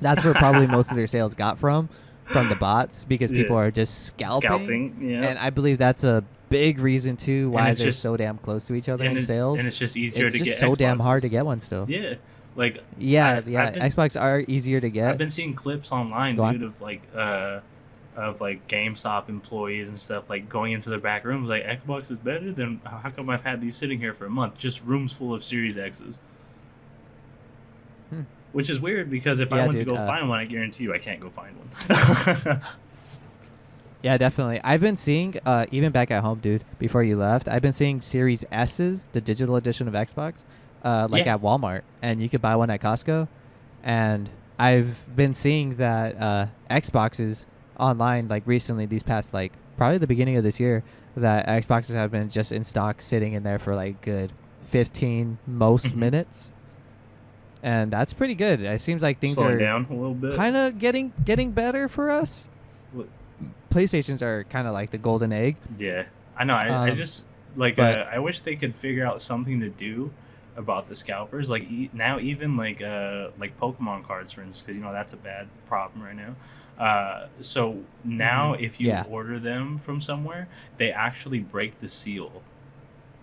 that's where probably most of their sales got from the bots because people are just scalping, and I believe that's a big reason too why they're so damn close to each other in sales. And it's just easier to get. It's just so damn hard to get one still. Yeah. Xbox are easier to get. I've been seeing clips online, dude, of GameStop employees and stuff like going into their back rooms like, Xbox is better. Then how come I've had these sitting here for a month, just rooms full of Series X's? Which is weird because if I went to go find one, I guarantee you I can't go find one. Yeah, definitely. I've been seeing, even back at home, dude, before you left, I've been seeing Series S's, the digital edition of Xbox, at Walmart, and you could buy one at Costco. And I've been seeing that Xboxes online, like recently, these past, like, probably the beginning of this year, that Xboxes have been just in stock, sitting in there for, like, good 15 most minutes. And that's pretty good. It seems like things slowing are down a little bit, kind of getting better for us. What? PlayStations are kind of like the golden egg. Yeah, I know. I just I wish they could figure out something to do about the scalpers. Like now, even like Pokemon cards, for instance, because that's a bad problem right now. So now, if you order them from somewhere, they actually break the seal.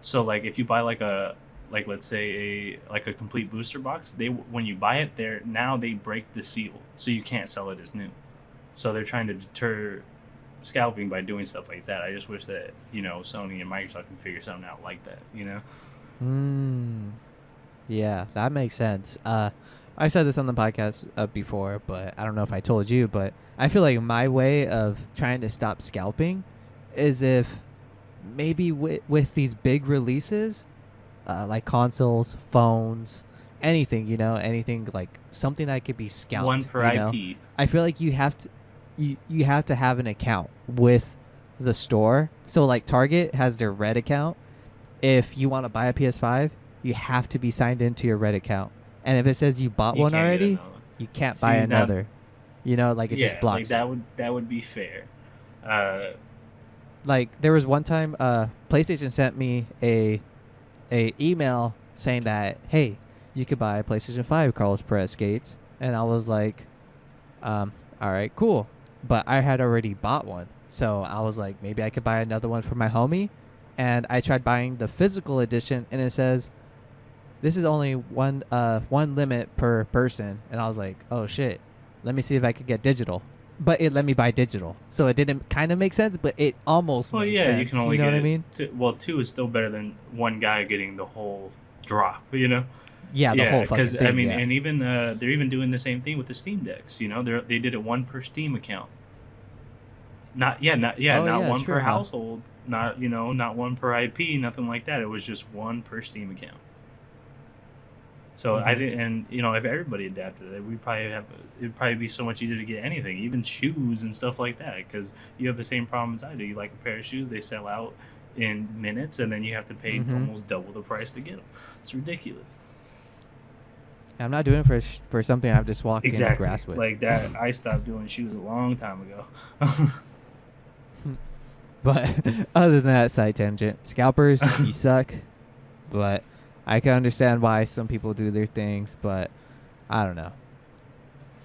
So like if you buy let's say a complete booster box, when you buy it, they break the seal, so you can't sell it as new. So they're trying to deter scalping by doing stuff like that. I just wish that Sony and Microsoft can figure something out like that. Yeah, that makes sense. I said this on the podcast before, but I don't know if I told you, but I feel like my way of trying to stop scalping is if maybe with these big releases, like consoles, phones, anything, anything like something that could be One scalped, per IP. I feel like you have to have an account with the store. So like Target has their Red account. If you want to buy a PS5, you have to be signed into your Red account. And if it says you bought You one can't get already, another one. you can't See, buy now, another. Like it just yeah, like blocks it. that would be fair. Uh, Like there was one time PlayStation sent me a email saying that, hey, you could buy a PlayStation 5 Carlos Perez skates, and I was like, all right, cool, but I had already bought one, so I was like, maybe I could buy another one for my homie, and I tried buying the physical edition, and it says this is only one limit per person, and I was like, oh shit, let me see if I could get digital. But it let me buy digital, so it didn't kind of make sense, but it almost well, made yeah, sense. you can only know get what I mean? two is still better than one guy getting the whole drop. Yeah, the whole fucking because thing. I mean, yeah. and even they're even doing the same thing with the Steam decks. They did it one per Steam account. Not one true, per huh? household. Not one per IP. Nothing like that. It was just one per Steam account. So I think, and if everybody adapted it, it'd probably be so much easier to get anything, even shoes and stuff like that, because you have the same problem as I do. You like a pair of shoes, they sell out in minutes, and then you have to pay almost double the price to get them. It's ridiculous. I'm not doing it for something I've just walked in the grass with. Like that. I stopped doing shoes a long time ago. But other than that side tangent, scalpers, you suck. But I can understand why some people do their things, but I don't know.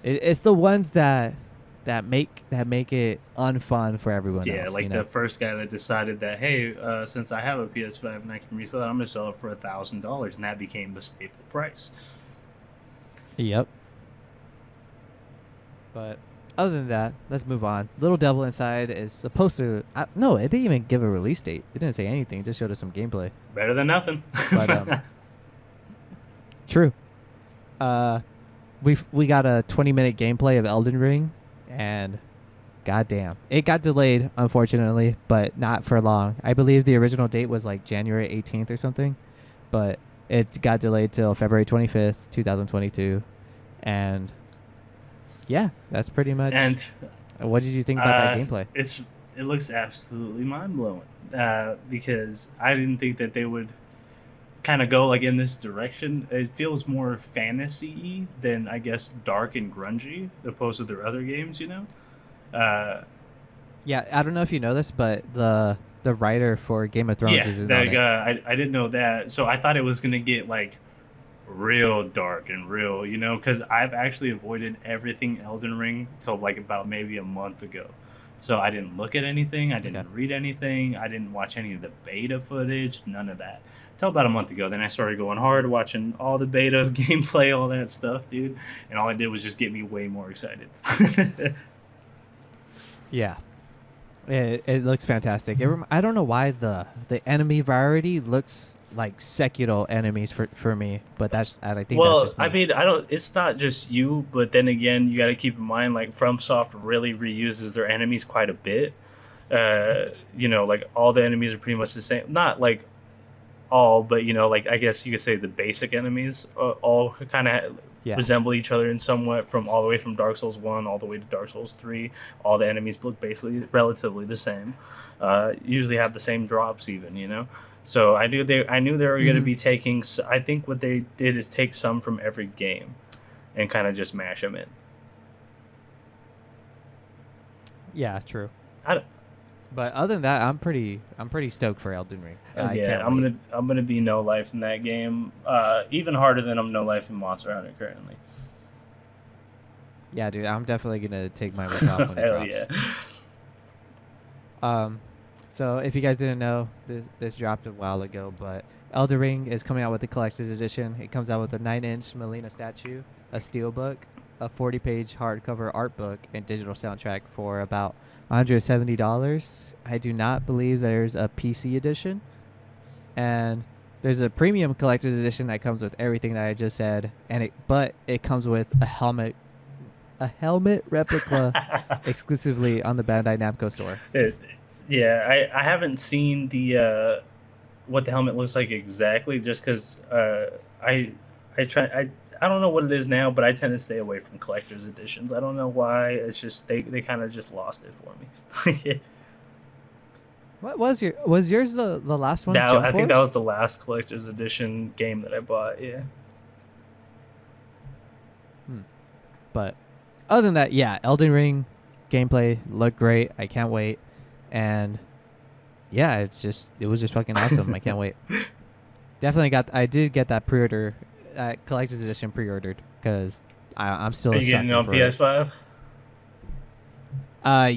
It's the ones that make it unfun for everyone else. Yeah, like the first guy that decided that, hey, since I have a PS5 and I can resell it, I'm gonna sell it for $1,000, and that became the staple price. Yep. But other than that, let's move on. Little Devil Inside is supposed to... no, it didn't even give a release date. It didn't say anything. It just showed us some gameplay. Better than nothing. But true. We got a 20-minute gameplay of Elden Ring, and goddamn, it got delayed, unfortunately, but not for long. I believe the original date was like January 18th or something, but it got delayed till February 25th, 2022, and yeah, that's pretty much. And what did you think about that gameplay? It looks absolutely mind blowing, because I didn't think that they would kind of go like in this direction. It feels more fantasy than, I guess, dark and grungy opposed to their other games. Yeah, I don't know if you know this, but the writer for Game of Thrones is in that on it. guy. I didn't know that, so I thought it was gonna get like real dark and real, because I've actually avoided everything Elden Ring till like about maybe a month ago. So I didn't look at anything, I didn't read anything, I didn't watch any of the beta footage, none of that. Till about a month ago, then I started going hard, watching all the beta gameplay, all that stuff, dude. And all I did was just get me way more excited. Yeah. It looks fantastic. I don't know why the enemy variety looks like secular enemies for me, but I think that's just me. I mean, I don't. It's not just you, but then again, you got to keep in mind, like FromSoft really reuses their enemies quite a bit. Like all the enemies are pretty much the same. Not like all, but like I guess you could say the basic enemies all kind of resemble each other in somewhat, from all the way from Dark Souls 1 all the way to Dark Souls 3. All the enemies look basically relatively the same. Usually have the same drops even, So I knew they were going to be taking... I think what they did is take some from every game and kind of just mash them in. Yeah, true. But other than that, I'm pretty stoked for Elden Ring. I'm gonna be no life in that game. Even harder than I'm no life in Monster Hunter currently. Yeah, dude, I'm definitely gonna take my week off when it drops. Yeah. So if you guys didn't know, this dropped a while ago, but Elden Ring is coming out with the collector's edition. It comes out with a 9-inch Melina statue, a steelbook, a 40-page hardcover art book, and digital soundtrack for about $170. I do not believe there's a PC edition, and there's a premium collector's edition that comes with everything that I just said, but it comes with a helmet a helmet replica exclusively on the Bandai Namco store. Yeah, I haven't seen the what the helmet looks like exactly, just because I I don't know what it is now, but I tend to stay away from collector's editions. I don't know why. It's just they kind of just lost it for me. What was yours the last one? I think that was the last collector's edition game that I bought. Yeah. But other than that, yeah, Elden Ring gameplay looked great. I can't wait. And yeah, it was just fucking awesome. I can't wait. I did get that pre-order, collector's edition pre-ordered because I'm still. Are you getting it on PS5?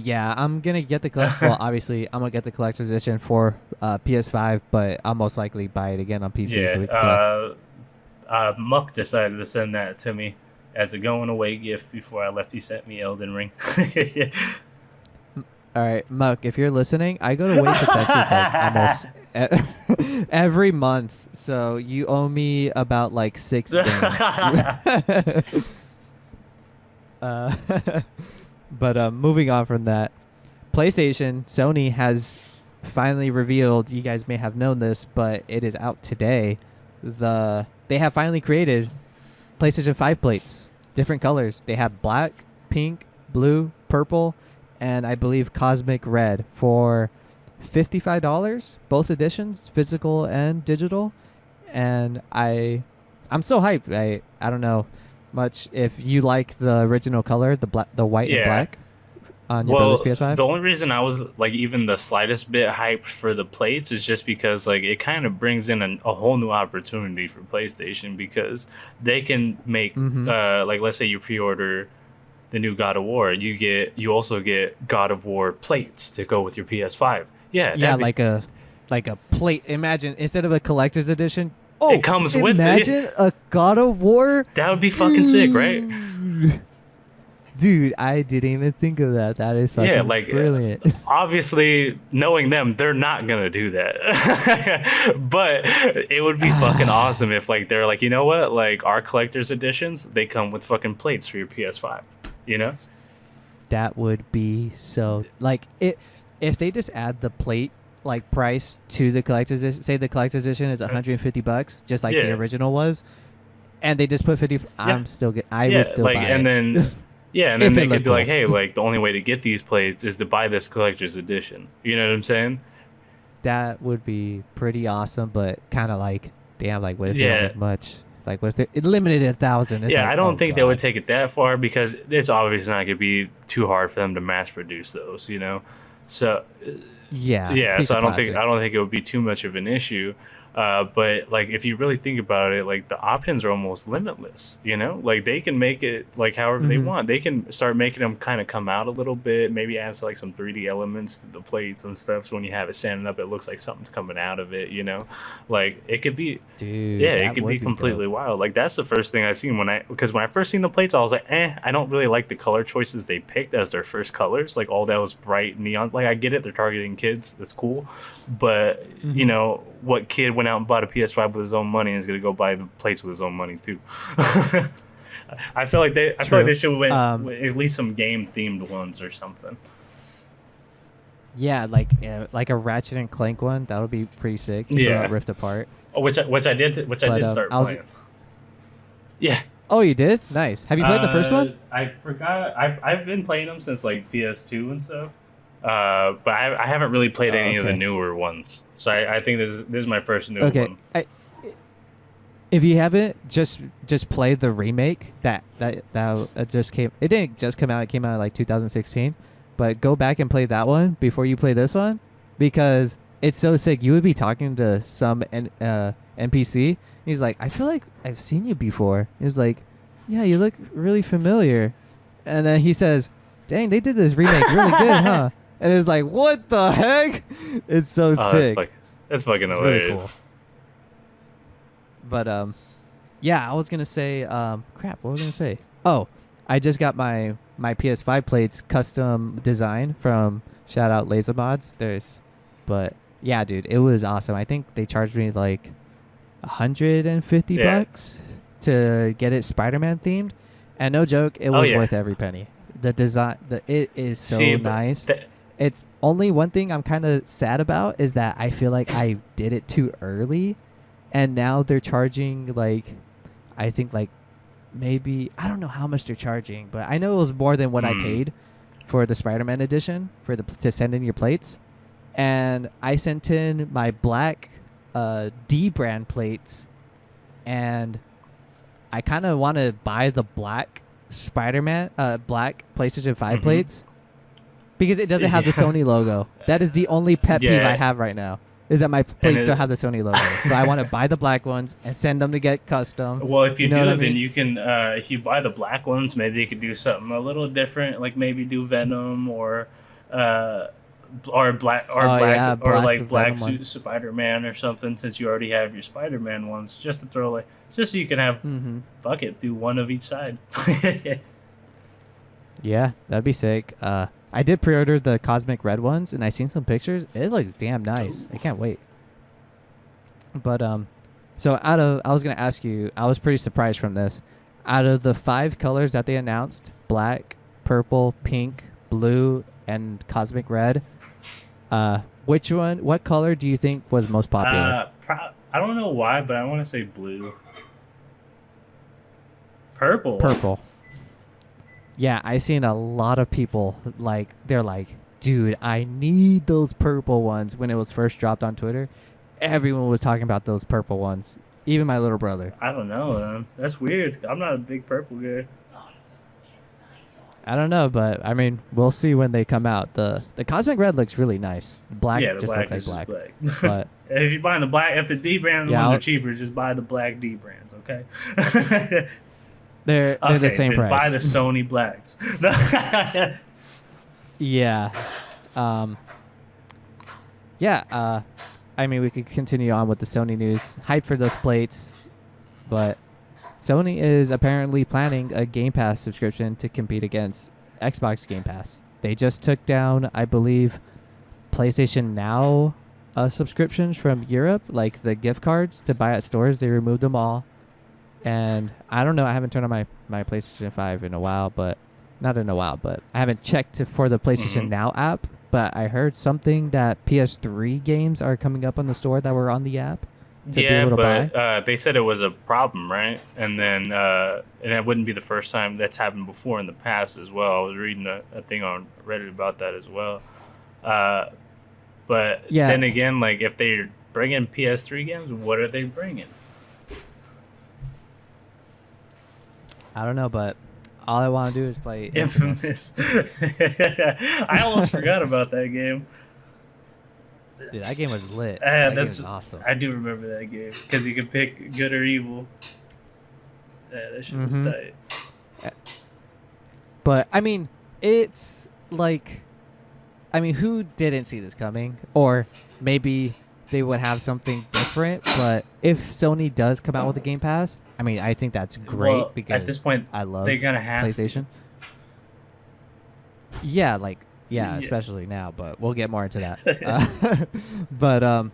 Yeah, I'm gonna get the well, obviously I'm gonna get the collector's edition for PS5, but I'll most likely buy it again on PC. Yeah. So we can Muck decided to send that to me as a going away gift before I left. He sent me Elden Ring. All right, Muck, if you're listening, I go to Waco, Texas like almost every month, so you owe me about like 6 games. But moving on from that, PlayStation, Sony has finally revealed, you guys may have known this, but it is out today. They have finally created PlayStation 5 plates, different colors. They have black, pink, blue, purple, and I believe cosmic red for $55, both editions, physical and digital. And I'm so hyped. I don't know much if you like the original color, the white and black on your brother's PS5. The only reason I was like even the slightest bit hyped for the plates is just because like it kind of brings in a whole new opportunity for PlayStation, because they can make like, let's say you pre-order the new God of War, you also get God of War plates to go with your PS5. Yeah, like a plate. Imagine instead of a collector's edition, it comes with it. Imagine a God of War. That would be fucking sick, right? Dude, I didn't even think of that. That is fucking brilliant. Obviously, knowing them, they're not gonna do that. But it would be fucking awesome if like they're like, you know what, like our collector's editions, they come with fucking plates for your PS5. You know? That would be so like it if they just add the plate like price to the collector's edition. Say the collector's edition is $150, just like the original was, and they just put 50. I'm still good. I would still buy and it. then and then they could be like, hey, like the only way to get these plates is to buy this collector's edition. You know what I'm saying? That would be pretty awesome, but kind of like, damn, like what if they don't make much? Like what if it limited at 1,000? Yeah, like, I don't think they would take it that far, because it's obviously not going to be too hard for them to mass produce those, you know. So so I don't think it would be too much of an issue. But like if you really think about it, like the options are almost limitless, you know. Like they can make it like however they want. They can start making them kind of come out a little bit, maybe add like some 3D elements to the plates and stuff, so when you have it standing up it looks like something's coming out of it, you know. Like it could be it could be completely wild. Like that's the first thing I seen when I first seen the plates, I was like, I don't really like the color choices they picked as their first colors, like all that was bright neon. Like I get it, they're targeting kids, that's cool, but you know, what kid went out and bought a PS5 with his own money and is going to go buy the plates with his own money too? I feel like they should win at least some game themed ones or something. Yeah, like a Ratchet and Clank one, that would be pretty sick. Rift Apart. Oh, which I did start playing. Yeah. Oh, you did? Nice. Have you played the first one? I forgot. I've been playing them since like PS2 and stuff. But I haven't really played any of the newer ones, so I think this is my first new one. If you haven't, just play the remake that just came. It didn't just come out; it came out in like 2016. But go back and play that one before you play this one, because it's so sick. You would be talking to some NPC. He's like, "I feel like I've seen you before." He's like, "Yeah, you look really familiar," and then he says, "Dang, they did this remake really good, huh?" And it's like, what the heck? It's so sick. That's fucking hilarious. Really cool. But yeah, I was gonna say, crap. What was I gonna say? Oh, I just got my PS5 plates custom design from shout out Laser Mods. But yeah, dude, it was awesome. I think they charged me like $150 to get it Spider-Man themed. And no joke, it Oh was yeah. worth every penny. The design, it is so See, but nice. It's only one thing I'm kind of sad about is that I feel like I did it too early, and now they're charging like, I think like maybe I don't know how much they're charging, but I know it was more than what I paid for the Spider-Man edition for the to send in your plates, and I sent in my black D brand plates, and I kind of want to buy the black Spider-Man, black PlayStation 5 plates because it doesn't have the Sony logo. That is the only pet peeve I have right now, is that my plates don't have the Sony logo. So I want to buy the black ones and send them to get custom. Well, if you do, then then you can, if you buy the black ones, maybe you could do something a little different, like maybe do Venom or black black suit Spider-Man or something, since you already have your Spider-Man ones, just to throw just so you can have fuck it, do one of each side. Yeah, that'd be sick. I did pre-order the Cosmic Red ones, and I seen some pictures. It looks damn nice. I can't wait. But so I was gonna ask you. I was pretty surprised from this. Out of the 5 colors that they announced, black, purple, pink, blue, and Cosmic Red, what color do you think was most popular? I don't know why, but I want to say blue. Purple. Yeah, I seen a lot of people they're like, dude, I need those purple ones. When it was first dropped on Twitter, everyone was talking about those purple ones. Even my little brother. I don't know. That's weird. I'm not a big purple guy. I don't know, but I mean, we'll see when they come out. The Cosmic Red looks really nice. Black just looks like black. But if you're buying the black, if the D brand ones are cheaper, just buy the black D brands, okay? They're the same price. Buy the Sony blacks. Yeah. I mean, we could continue on with the Sony news. Hype for those plates, but Sony is apparently planning a Game Pass subscription to compete against Xbox Game Pass. They just took down, I believe, PlayStation Now subscriptions from Europe, like the gift cards to buy at stores. They removed them all. And I don't know. I haven't turned on my PlayStation 5 in a while, but not in a while, but I haven't checked for the PlayStation Now app. But I heard something that PS3 games are coming up on the store that were on the app. Yeah, but they said it was a problem, right? And then and it wouldn't be the first time. That's happened before in the past as well. I was reading a thing on Reddit about that as well. But then again, like if they're bringing PS3 games, what are they bringing? I don't know, but all I want to do is play Infamous. I almost forgot about that game. Dude, that game was lit. That game was awesome. I do remember that game because you could pick good or evil. Yeah, that shit was tight. But I mean, it's like, who didn't see this coming? Or maybe they would have something different. But if Sony does come out with a Game Pass, I think that's great because at this point, I love they're gonna have PlayStation. Yeah, especially now, but we'll get more into that. But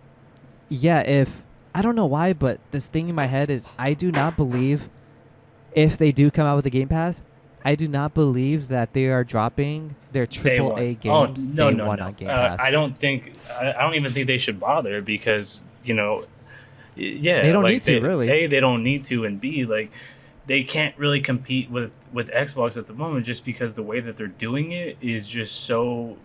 if I don't know why, but this thing in my head is I do not believe if they do come out with a Game Pass, I do not believe that they are dropping their AAA games day one on Game Pass. I don't even think they should bother because they don't need to really. A, they don't need to, and B, they can't really compete with Xbox at the moment just because the way that they're doing it is just so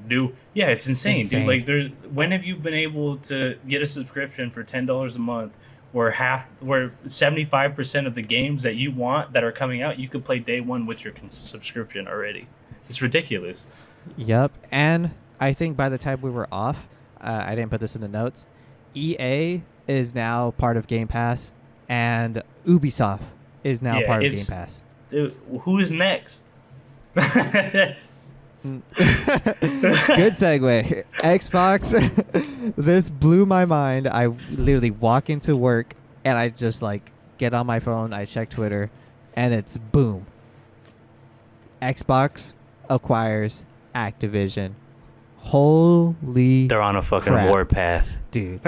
new. Yeah, it's insane. Dude. When have you been able to get a subscription for $10 a month where 75% of the games that you want that are coming out you could play day one with your subscription already? It's ridiculous. Yep, and I think by the time we were off, I didn't put this in the notes, EA is now part of Game Pass, and Ubisoft is now part of Game Pass. Dude, who is next? Good segue. Xbox. This blew my mind. I literally walk into work and I just get on my phone. I check Twitter, and it's boom. Xbox acquires Activision. Holy! They're on a fucking crap, warpath, dude.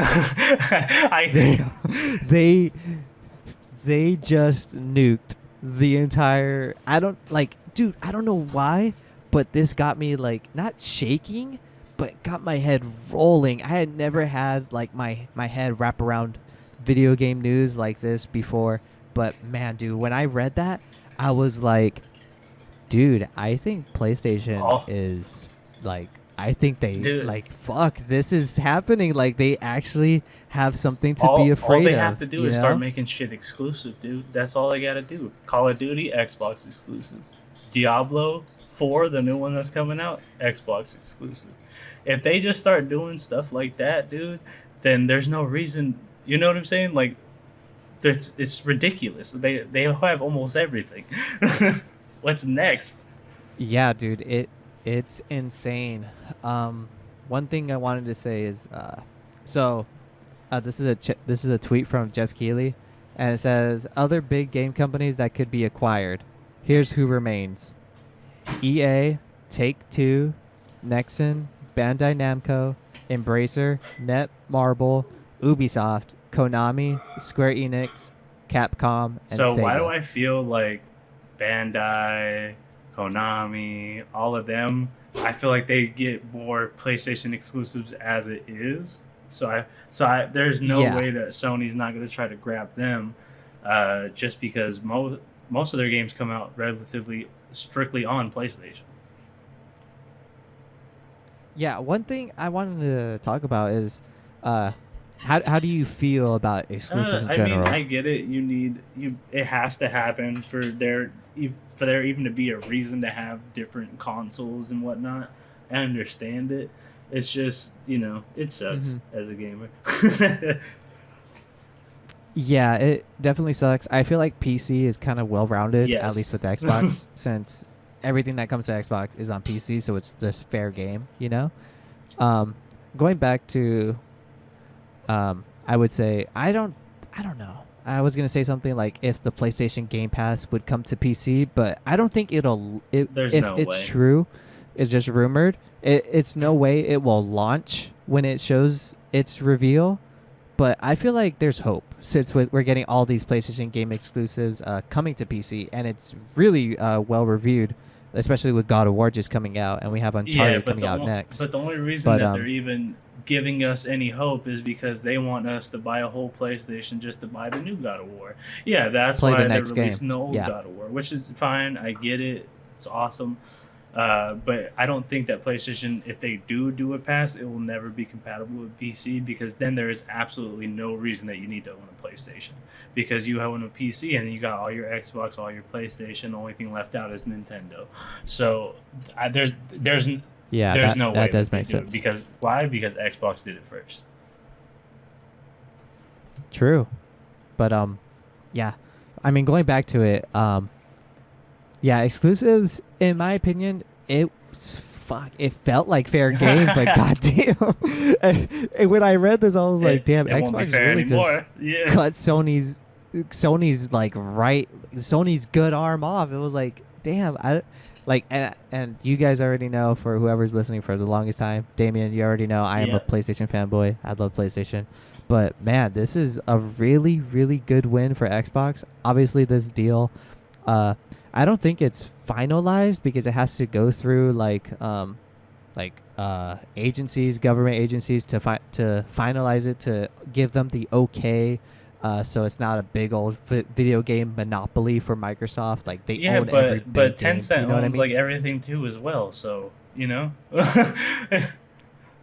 They just nuked the entire. I don't like, dude. I don't know why, but this got me like not shaking, but got my head rolling. I had never had like my head wrap around video game news like this before. But man, dude, when I read that, I was like, dude, I think PlayStation Oh, is like. I think they dude. like fuck. This is happening. Like they actually have something to be All afraid they of. have to do you is know? start making shit exclusive, dude. That's all they gotta do. Call of Duty, Xbox exclusive. Diablo 4, the new one that's coming out, Xbox exclusive. If they just start doing stuff like that, dude, then there's no reason. You know what I'm saying? Like, it's ridiculous. They have almost everything. What's next? Yeah, dude, it's insane. One thing I wanted to say is, this is a tweet from Jeff Keighley, and it says other big game companies that could be acquired. Here's who remains: EA, Take Two, Nexon, Bandai Namco, Embracer, Netmarble, Ubisoft, Konami, Square Enix, Capcom, and So Sega. why do I feel like Bandai, Konami, all of them? I feel like they get more PlayStation exclusives as it is. There's no Yeah. way that Sony's not going to try to grab them, just because most of their games come out relatively strictly on PlayStation. Yeah, one thing I wanted to talk about is, how do you feel about exclusives in I mean, general? I get it. It has to happen for there even to be a reason to have different consoles and whatnot. I understand it. It's just it sucks as a gamer. Yeah, it definitely sucks. I feel like PC is kind of well-rounded, at least Yes. with Xbox, since everything that comes to Xbox is on PC, so it's just fair game, you know? Going back to, I would say, I don't know. I was going to say something like if the PlayStation Game Pass would come to PC, but I don't think There's if no it's way. true, it's just rumored. It's no way it will launch when it shows its reveal. But I feel like there's hope since we're getting all these PlayStation game exclusives coming to PC, and it's really well reviewed, especially with God of War just coming out, and we have Uncharted coming out next. But the only reason But that they're even giving us any hope is because they want us to buy a whole PlayStation just to buy the new God of War. Yeah, that's Play the why they're next game. releasing the old Yeah. God of War, which is fine. I get it. It's awesome. But I don't think that PlayStation, if they do a pass, it will never be compatible with PC, because then there is absolutely no reason that you need to own a PlayStation, because you own a PC and you got all your Xbox, all your PlayStation. The only thing left out is Nintendo. So there's yeah, no way that does they make do it. sense. Because why? Because Xbox did it first. True, but yeah, I mean going back to it, yeah, exclusives in my opinion, it felt like fair game, but goddamn, and when I read this, I was like, damn, it won't be Xbox fair really anymore. just Yeah. cut Sony's like Sony's good arm off. It was like, damn, and you guys already know, for whoever's listening for the longest time, Damien, you already know I am a Yep. PlayStation fanboy. I love PlayStation. But man, this is a really, really good win for Xbox. Obviously, this deal, I don't think it's finalized because it has to go through agencies, government agencies to finalize it, to give them the okay. So it's not a big old video game monopoly for Microsoft. Like they own every big but game. Tencent You know what I owns mean? like everything too as well. So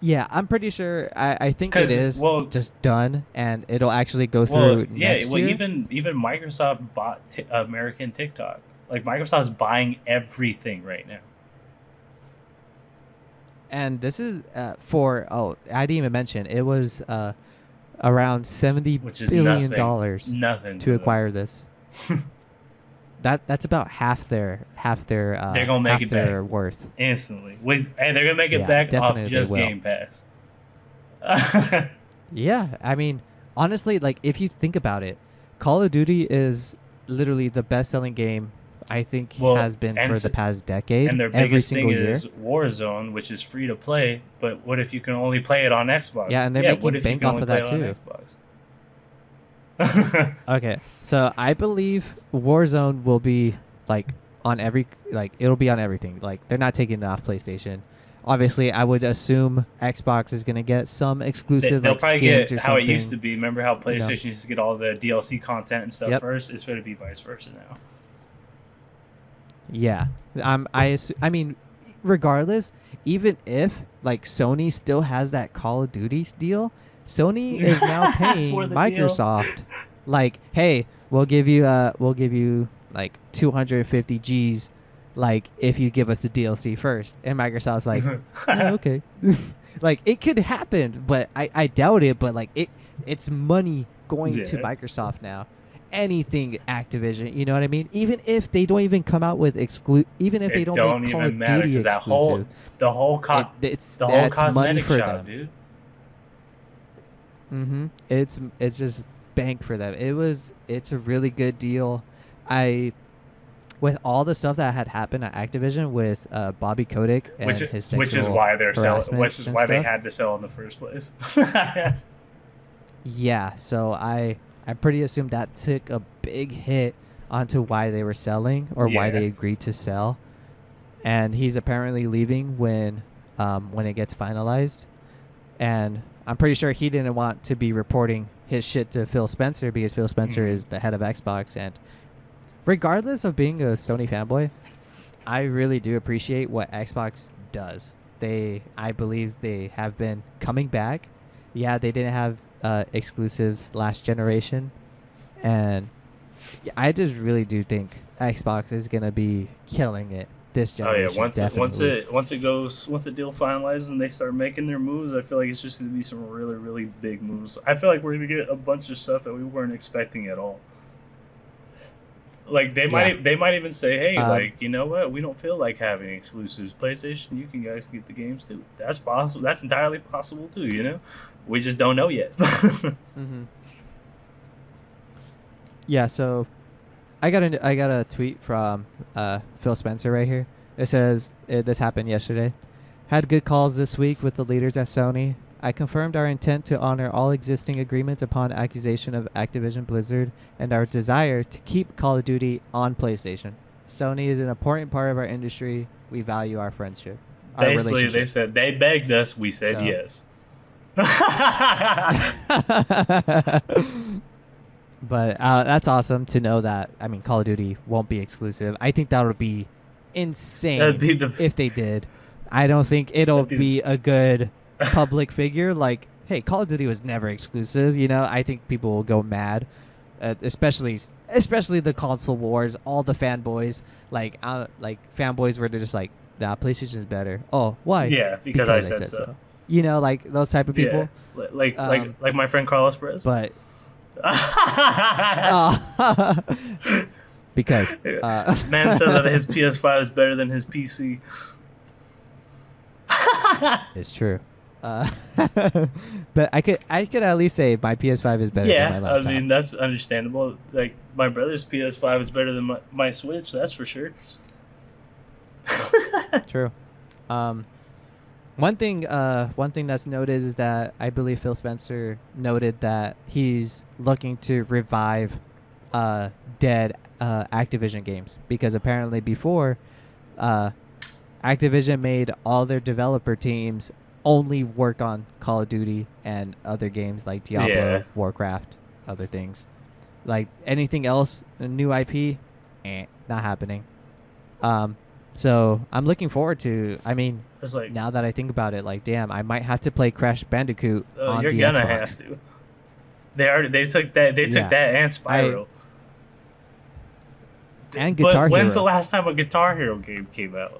Yeah, I'm pretty sure. I think it 'Cause, is well- just done, and it'll actually go well, through yeah. next Well, year. even Microsoft bought American TikTok. Like Microsoft's buying everything right now. And this is I didn't even mention it was around $70 Which is billion Nothing to acquire this. That's about half their They're gonna make half it their back. worth. Instantly. They're gonna make it Yeah, back off definitely just they will. Game Pass. Yeah, I mean, honestly, like if you think about it, Call of Duty is literally the best-selling game I think Well, has been and for s- the past decade. And their every biggest single thing year. is Warzone, which is free to play. But what if you can only play it on Xbox? Yeah, and they're what making if you bank can off only of that play it on too. Xbox? Okay, so I believe Warzone will be like on every it'll be on everything. Like they're not taking it off PlayStation. Obviously, I would assume Xbox is gonna get some exclusive They'll like probably skins get or how it used to something. be. Remember how You know. PlayStation used to get all the DLC content and stuff Yep. first? It's going to be vice versa now. Yeah. I mean, regardless, even if like Sony still has that Call of Duty deal, Sony is now paying For the deal. Microsoft like, hey, we'll give you like 250 G's like if you give us the DLC first. And Microsoft's like, yeah, okay. Like it could happen, but I doubt it, but like it's money going to Yeah. Microsoft now. Anything Activision, you know what I mean? Even if they don't even come out with even if they It don't make don't Call even of matter Duty because exclusive, the whole that's money cosmetic for shop, them. dude. It's just bank for them. It's a really good deal. I with all the stuff that had happened at Activision with Bobby Kotick and his Which is sexual why they're selling. harassment Which is and why they stuff. had to sell in the first place. Yeah, so I pretty assume that took a big hit onto why they were selling or why Yeah. they agreed to sell. And he's apparently leaving when it gets finalized. And I'm pretty sure he didn't want to be reporting his shit to Phil Spencer because Phil Spencer is the head of Xbox. And regardless of being a Sony fanboy, I really do appreciate what Xbox does. I believe they have been coming back. Yeah, they didn't have exclusives last generation, and I just really do think Xbox is gonna be killing it this Oh yeah, generation. Definitely. once the deal finalizes and they start making their moves, I feel like it's just gonna be some really really big moves. I feel like we're gonna get a bunch of stuff that we weren't expecting at all. Like Yeah. they might even say, hey, Um, like you know what, we don't feel like having exclusives. PlayStation, you can guys get the games too. That's possible. That's entirely possible too. You know, we just don't know yet. Mm-hmm. Yeah. So I got a tweet from Phil Spencer right here. It says this happened yesterday. Had good calls this week with the leaders at Sony. I confirmed our intent to honor all existing agreements upon accusation of Activision Blizzard and our desire to keep Call of Duty on PlayStation. Sony is an important part of our industry. We value our friendship. Our Basically, they relationship. said they begged us. We said So- yes. But that's awesome to know that. I mean, Call of Duty won't be exclusive. I think that would be insane That'd be the if they did. I don't think it'll That'd be a good public figure. Like, hey, Call of Duty was never exclusive. You know, I think people will go mad, especially the console wars. All the fanboys, like fanboys, were just like, nah, PlayStation is better. Oh, why? yeah, because I said so. You know, like those type of people. Yeah, like my friend Carlos Perez. But because Man said that his PS5 is better than his PC. it's true. But I could at least say my PS5 is better than my Yeah, laptop. I mean that's understandable. Like my brother's PS5 is better than my Switch. That's for sure. True. One thing that's noted is that I believe Phil Spencer noted that he's looking to revive dead Activision games because apparently before Activision made all their developer teams only work on Call of Duty and other games like Diablo, Yeah. Warcraft, other things. Like anything else, a new IP, not happening. So I'm looking forward to. I mean, It's like now that I think about it, like, damn, I might have to play Crash Bandicoot on you're the gonna Xbox. have to. They took that Yeah. and Spyro. And Guitar but when's Hero. the last time a Guitar Hero game came out?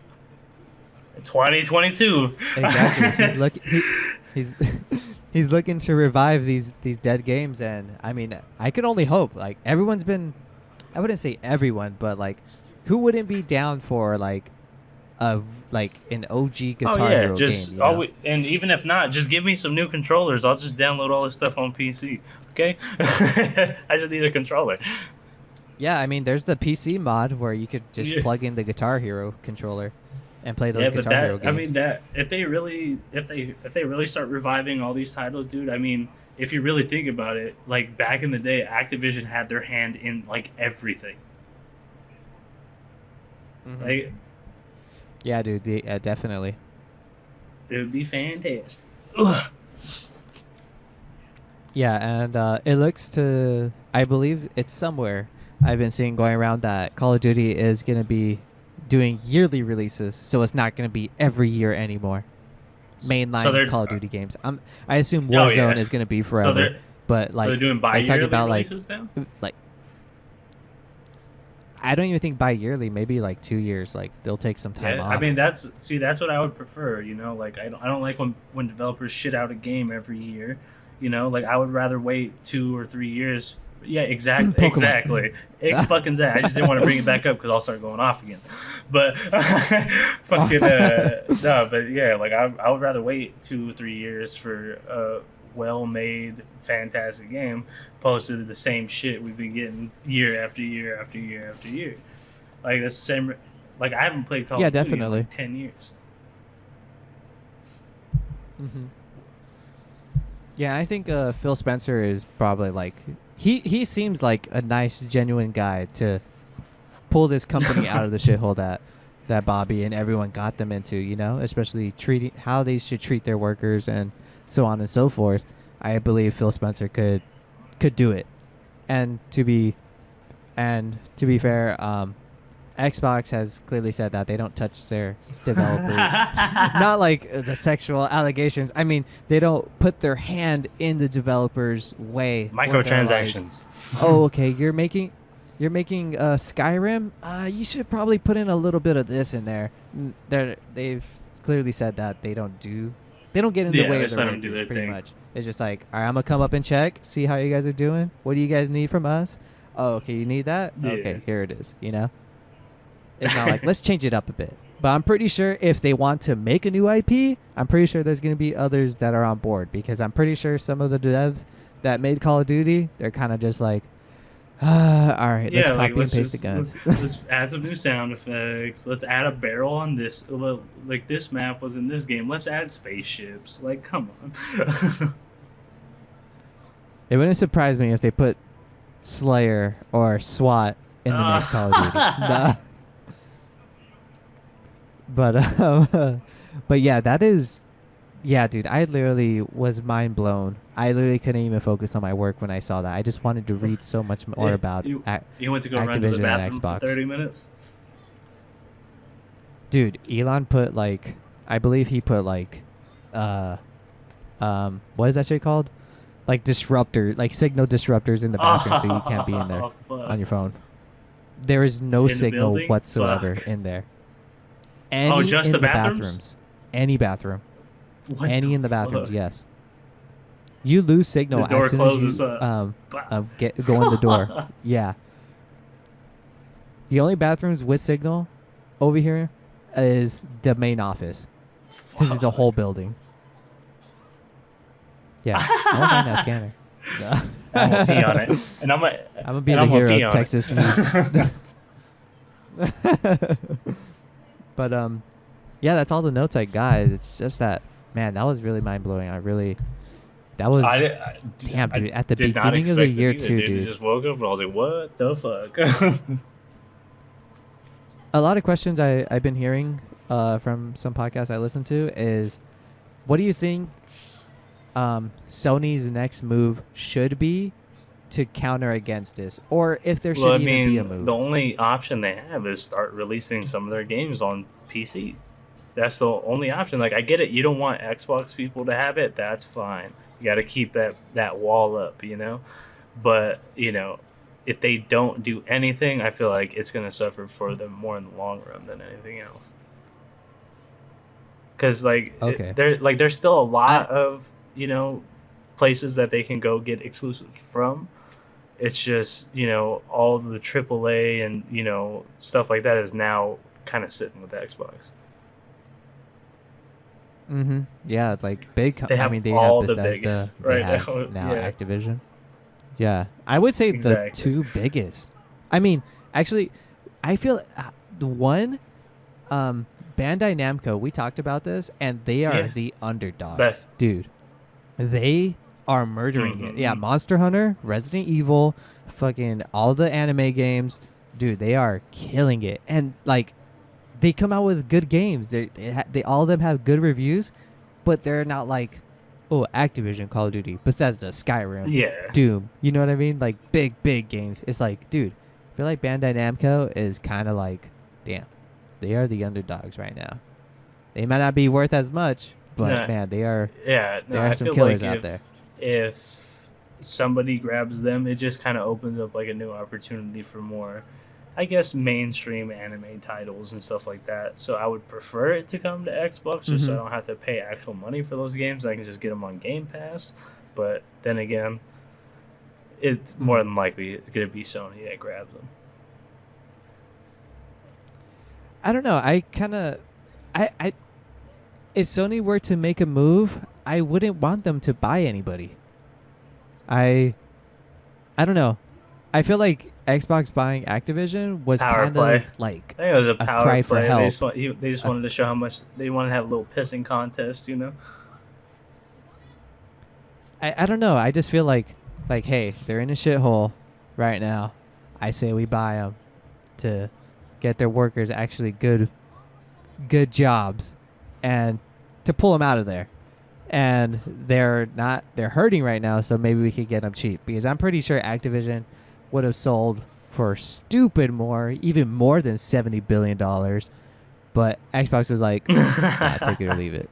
2022. Exactly. He's looking to revive these dead games, and I mean, I can only hope. Like everyone's been, I wouldn't say everyone, but like, who wouldn't be down for like an OG Guitar Hero just game? You know? and even if not, just give me some new controllers. I'll just download all this stuff on PC. Okay, I just need a controller. Yeah, I mean, there's the PC mod where you could just Yeah. plug in the Guitar Hero controller. and play those Yeah, but Guitar Hero that I mean games. that if they really start reviving all these titles, dude. I mean, if you really think about it, like back in the day, Activision had their hand in like everything. Hmm. Like Yeah, dude. Yeah, definitely. it would be fantastic. Ugh. Yeah, and it looks to. I believe it's somewhere I've been seeing going around that Call of Duty is going to be doing yearly releases, so it's not going to be every year anymore. So Mainline they're Call of Duty games. I assume oh Warzone yeah. is going to be So forever, they're but so they're doing talking bi-yearly about releases now. like I don't even think bi-yearly, maybe like 2 years. Like they'll take some time Yeah, I off. mean that's what I would prefer. You know, like I don't like when developers shit out a game every year. You know, like I would rather wait 2 or 3 years. Yeah, exactly, Pokemon. exactly. It fucking that. I just didn't want to bring it back up because I'll start going off again. But fucking no, but yeah, like I would rather wait 2 or 3 years for a well-made, fantastic game, opposed to the same shit we've been getting year after year after year after year. Like that's the same. Like I haven't played Call Yeah, of Duty in definitely. like 10 years. Hmm. Yeah, I think Phil Spencer is probably like he seems like a nice, genuine guy to pull this company out of the shithole that Bobby and everyone got them into. You know, especially treating how they should treat their workers and so on and so forth. I believe Phil Spencer could do it. And to be fair, Xbox has clearly said that they don't touch their developers. Not like the sexual allegations. I mean, they don't put their hand in the developer's way. Where they're like, Microtransactions. oh, okay, you're making Skyrim. You should probably put in a little bit of this in there. They've clearly said that they don't get in the Yeah, way they of just their let 'em do workers, their pretty thing. much. It's just like, all right, I'm gonna come up and check, see how you guys are doing. What do you guys need from us? Oh, okay, you need that. Yeah. Okay, here it is. You know, it's not like let's change it up a bit. But I'm pretty sure if they want to make a new IP, I'm pretty sure there's gonna be others that are on board because I'm pretty sure some of the devs that made Call of Duty, they're kind of just like, all right, let's Yeah, copy like and paste the guns. let's add some new sound effects. Let's add a barrel on this. Well, like this map was in this game. Let's add spaceships. Like, come on. It wouldn't surprise me if they put Slayer or SWAT in the next Call of Duty. Nah. But yeah, that is, yeah, dude. I literally was mind blown. I literally couldn't even focus on my work when I saw that. I just wanted to read so much more Yeah, about you went to go run to Activision the and bathroom Xbox. for 30 minutes. Dude, Elon put like, I believe he put like, what is that shit called? Like signal disruptors in the bathroom, so you can't be in there Oh, fuck. on your phone. There is no In the signal building? whatsoever Fuck. in there. Just in the bathrooms? Any bathroom. What Any in the fuck? bathrooms, yes. You lose signal The door as soon closes as you up. go in the door. Yeah. The only bathrooms with signal over here is the main office. Since it's a whole building. Yeah. I won't find that scanner. I'm gonna pee on it, and I'm gonna be and the I'm gonna pee hero on Texas it. needs. But yeah, that's all the notes I got. It's just that, man, that was really mind blowing. That was damn, dude. At the did not beginning of the expect it year either, too, I dude. just woke up and I was like, "What the fuck?" A lot of questions I've been hearing from some podcasts I listen to is, what do you think Sony's next move should be to counter against this, or if there should Well, I even mean, be a move? the only option they have is start releasing some of their games on PC. That's the only option. Like, I get it. You don't want Xbox people to have it. That's fine. You got to keep that wall up, you know? But, you know, if they don't do anything, I feel like it's going to suffer for them more in the long run than anything else. Because, like, Okay. there's still a lot of, you know, places that they can go get exclusives from. It's just, you know, all the AAA and, you know, stuff like that is now kind of sitting with the Xbox. Mm-hmm. Yeah, like big. They have they all have the Bethesda. biggest They right have now, yeah. Activision. Yeah, I would say Exactly. the two biggest. I mean, actually, I feel the one, Bandai Namco, we talked about this, and they are Yeah. the underdogs, But- dude. They are murdering it. Yeah, Mhm. Monster Hunter, Resident Evil, fucking all the anime games, dude. They are killing it, and like, they come out with good games. They all of them have good reviews, but they're not like, oh, Activision, Call of Duty, Bethesda, Skyrim, Yeah. Doom. You know what I mean? Like big games. It's like, dude, I feel like Bandai Namco is kind of like, damn, they are the underdogs right now. They might not be worth as much, but Nah. man, they are. Yeah, no, There are I some feel killers like out if, there. If somebody grabs them, it just kind of opens up like a new opportunity for more, I guess, mainstream anime titles and stuff like that. So I would prefer it to come to Xbox just so I Mhm. don't have to pay actual money for those games. I can just get them on Game Pass. But then again, it's more than likely it's going to be Sony that grabs them. I don't know. I if Sony were to make a move, I wouldn't want them to buy anybody. I don't know. I feel like Xbox buying Activision was Power kind play. of like I think it was a a power cry for play. They help. they just wanted to show how much they want to have a little pissing contest, you know? I don't know. I just feel like hey, they're in a shithole right now. I say we buy them to get their workers actually good jobs and to pull them out of there. And they're hurting right now, so maybe we could get them cheap, because I'm pretty sure Activision would have sold for stupid more, even more than $70 billion. But Xbox was like, nah, take it or leave it.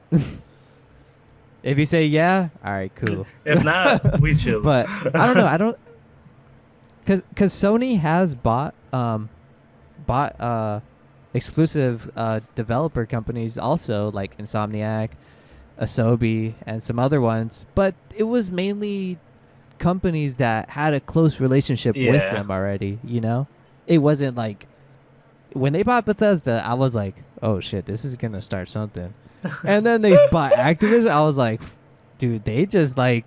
If you say yeah, all right, cool. If not, we chill. But I don't know. Because Sony has bought exclusive developer companies also, like Insomniac, Asobi, and some other ones. But it was mainly companies that had a close relationship with Yeah. them already, you know? It wasn't like... When they bought Bethesda, I was like, oh shit, this is going to start something. And then they bought Activision. I was like, dude, they just put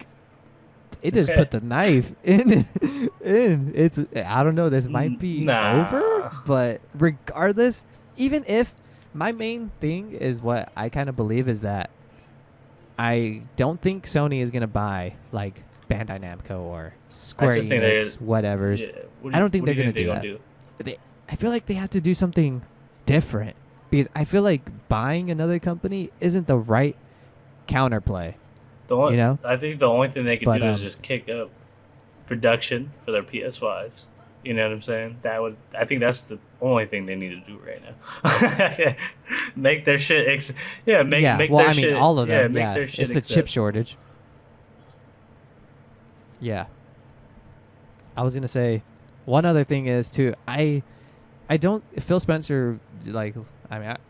the knife in. It's, I don't know, this might be over, but regardless, even if my main thing is what I kind of believe is that I don't think Sony is gonna buy like Bandai Namco or Square just think Enix, whatever. Yeah. I don't think they're gonna do that. I feel like they have to do something different, because I feel like buying another company isn't the right counterplay. You know? I think the only thing they could But, do is just kick up production for their PS5s. You know what I'm saying? I think that's the only thing they need to do right now. Make their shit. Make well, their I mean, shit. all of them. Make Yeah, their shit it's the chip accessible. shortage. Yeah. I was gonna say, one other thing is too. I don't. Phil Spencer,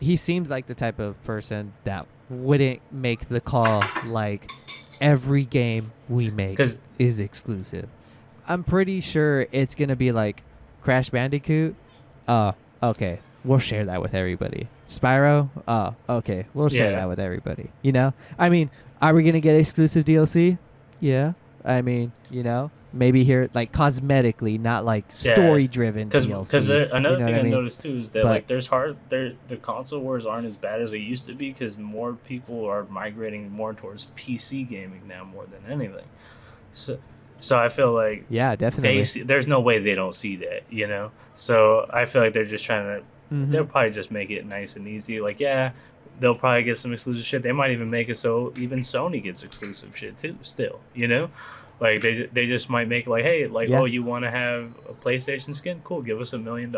he seems like the type of person that wouldn't make the call like every game we make 'Cause- is exclusive. I'm pretty sure it's gonna be like Crash Bandicoot. Okay, we'll share that with everybody. Spyro. Okay, we'll share Yeah. that with everybody. You know, I mean, are we gonna get exclusive DLC? Yeah. I mean, you know, maybe here like cosmetically, not like story-driven DLC. Because another you know thing what I mean? noticed too is that But- the console wars aren't as bad as they used to be, because more people are migrating more towards PC gaming now more than anything. So I feel like Yeah, definitely. there's no way they don't see that, you know. So I feel like they're just trying to. Mhm. They'll probably just make it nice and easy. Like, yeah, they'll probably get some exclusive shit. They might even make it so even Sony gets exclusive shit too. Still, you know, like they just might make like, hey, like, Yeah. oh, you want to have a PlayStation skin? Cool, give us $1 million.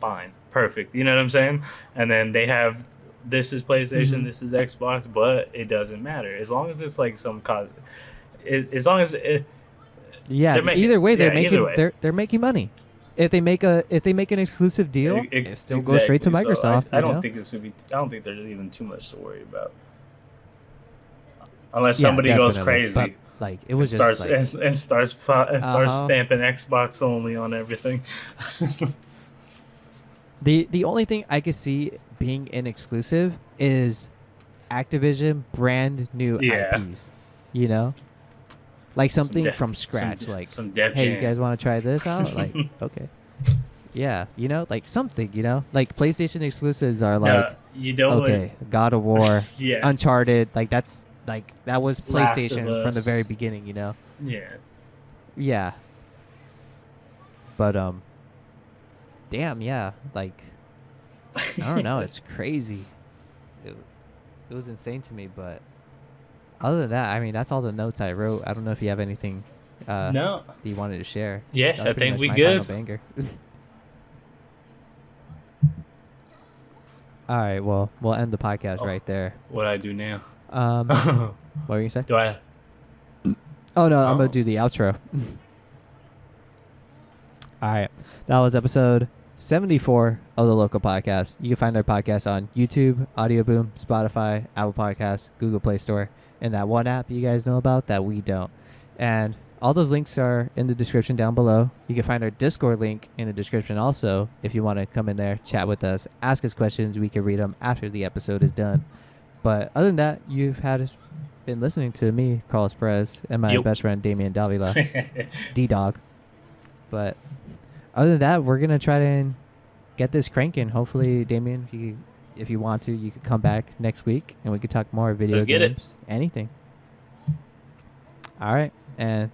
Fine, perfect. You know what I'm saying? And then they have, this is PlayStation, Mhm. this is Xbox, but it doesn't matter as long as it's like some cause. As long as it. Yeah, They're making- either way they're yeah, making either way. they're making money. If they make an exclusive deal, it still goes straight to Exactly. So Microsoft. I you don't know? think it's gonna be. I don't think there's even too much to worry about, unless Yeah, somebody goes definitely. crazy. But, like it was and starts just like, and starts Uh-huh. stamping Xbox only on everything. the only thing I could see being an exclusive is Activision brand new Yeah. IPs. You know, like something def- from scratch. some like, some Def hey, you Jam. guys want to try this out? Like, okay. Yeah, like something, like PlayStation exclusives are like, No, you know okay, God of War, Yeah. Uncharted, like that was Last of PlayStation from the Us. very beginning, Yeah. Yeah. But damn, yeah, like I don't know, it's crazy. It was insane to me, but other than that, I mean, that's all the notes I wrote. I don't know if you have anything No. that you wanted to share. Yeah, That was I pretty think much we my final good. banger. All right, well, we'll end the podcast right there. What do I do now? What were you gonna say? Do I? Oh no, I'm gonna do the outro. All right, that was episode 74 of the Local Podcast. You can find our podcast on YouTube, Audioboom, Spotify, Apple Podcasts, Google Play Store, and that one app you guys know about that we don't. And all those links are in the description down below. You can find our Discord link in the description also if you want to come in there, chat with us, ask us questions. We can read them after the episode is done. But other than that, you've been listening to me, Carlos Perez, and my best friend, Damian Davila, D-Dog. But other than that, we're going to try to get this cranking. Hopefully, Damian, if you want to, you could come back next week and we could talk more video games. Anything. All right. And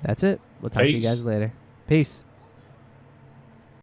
that's it. We'll talk to you guys later. Peace.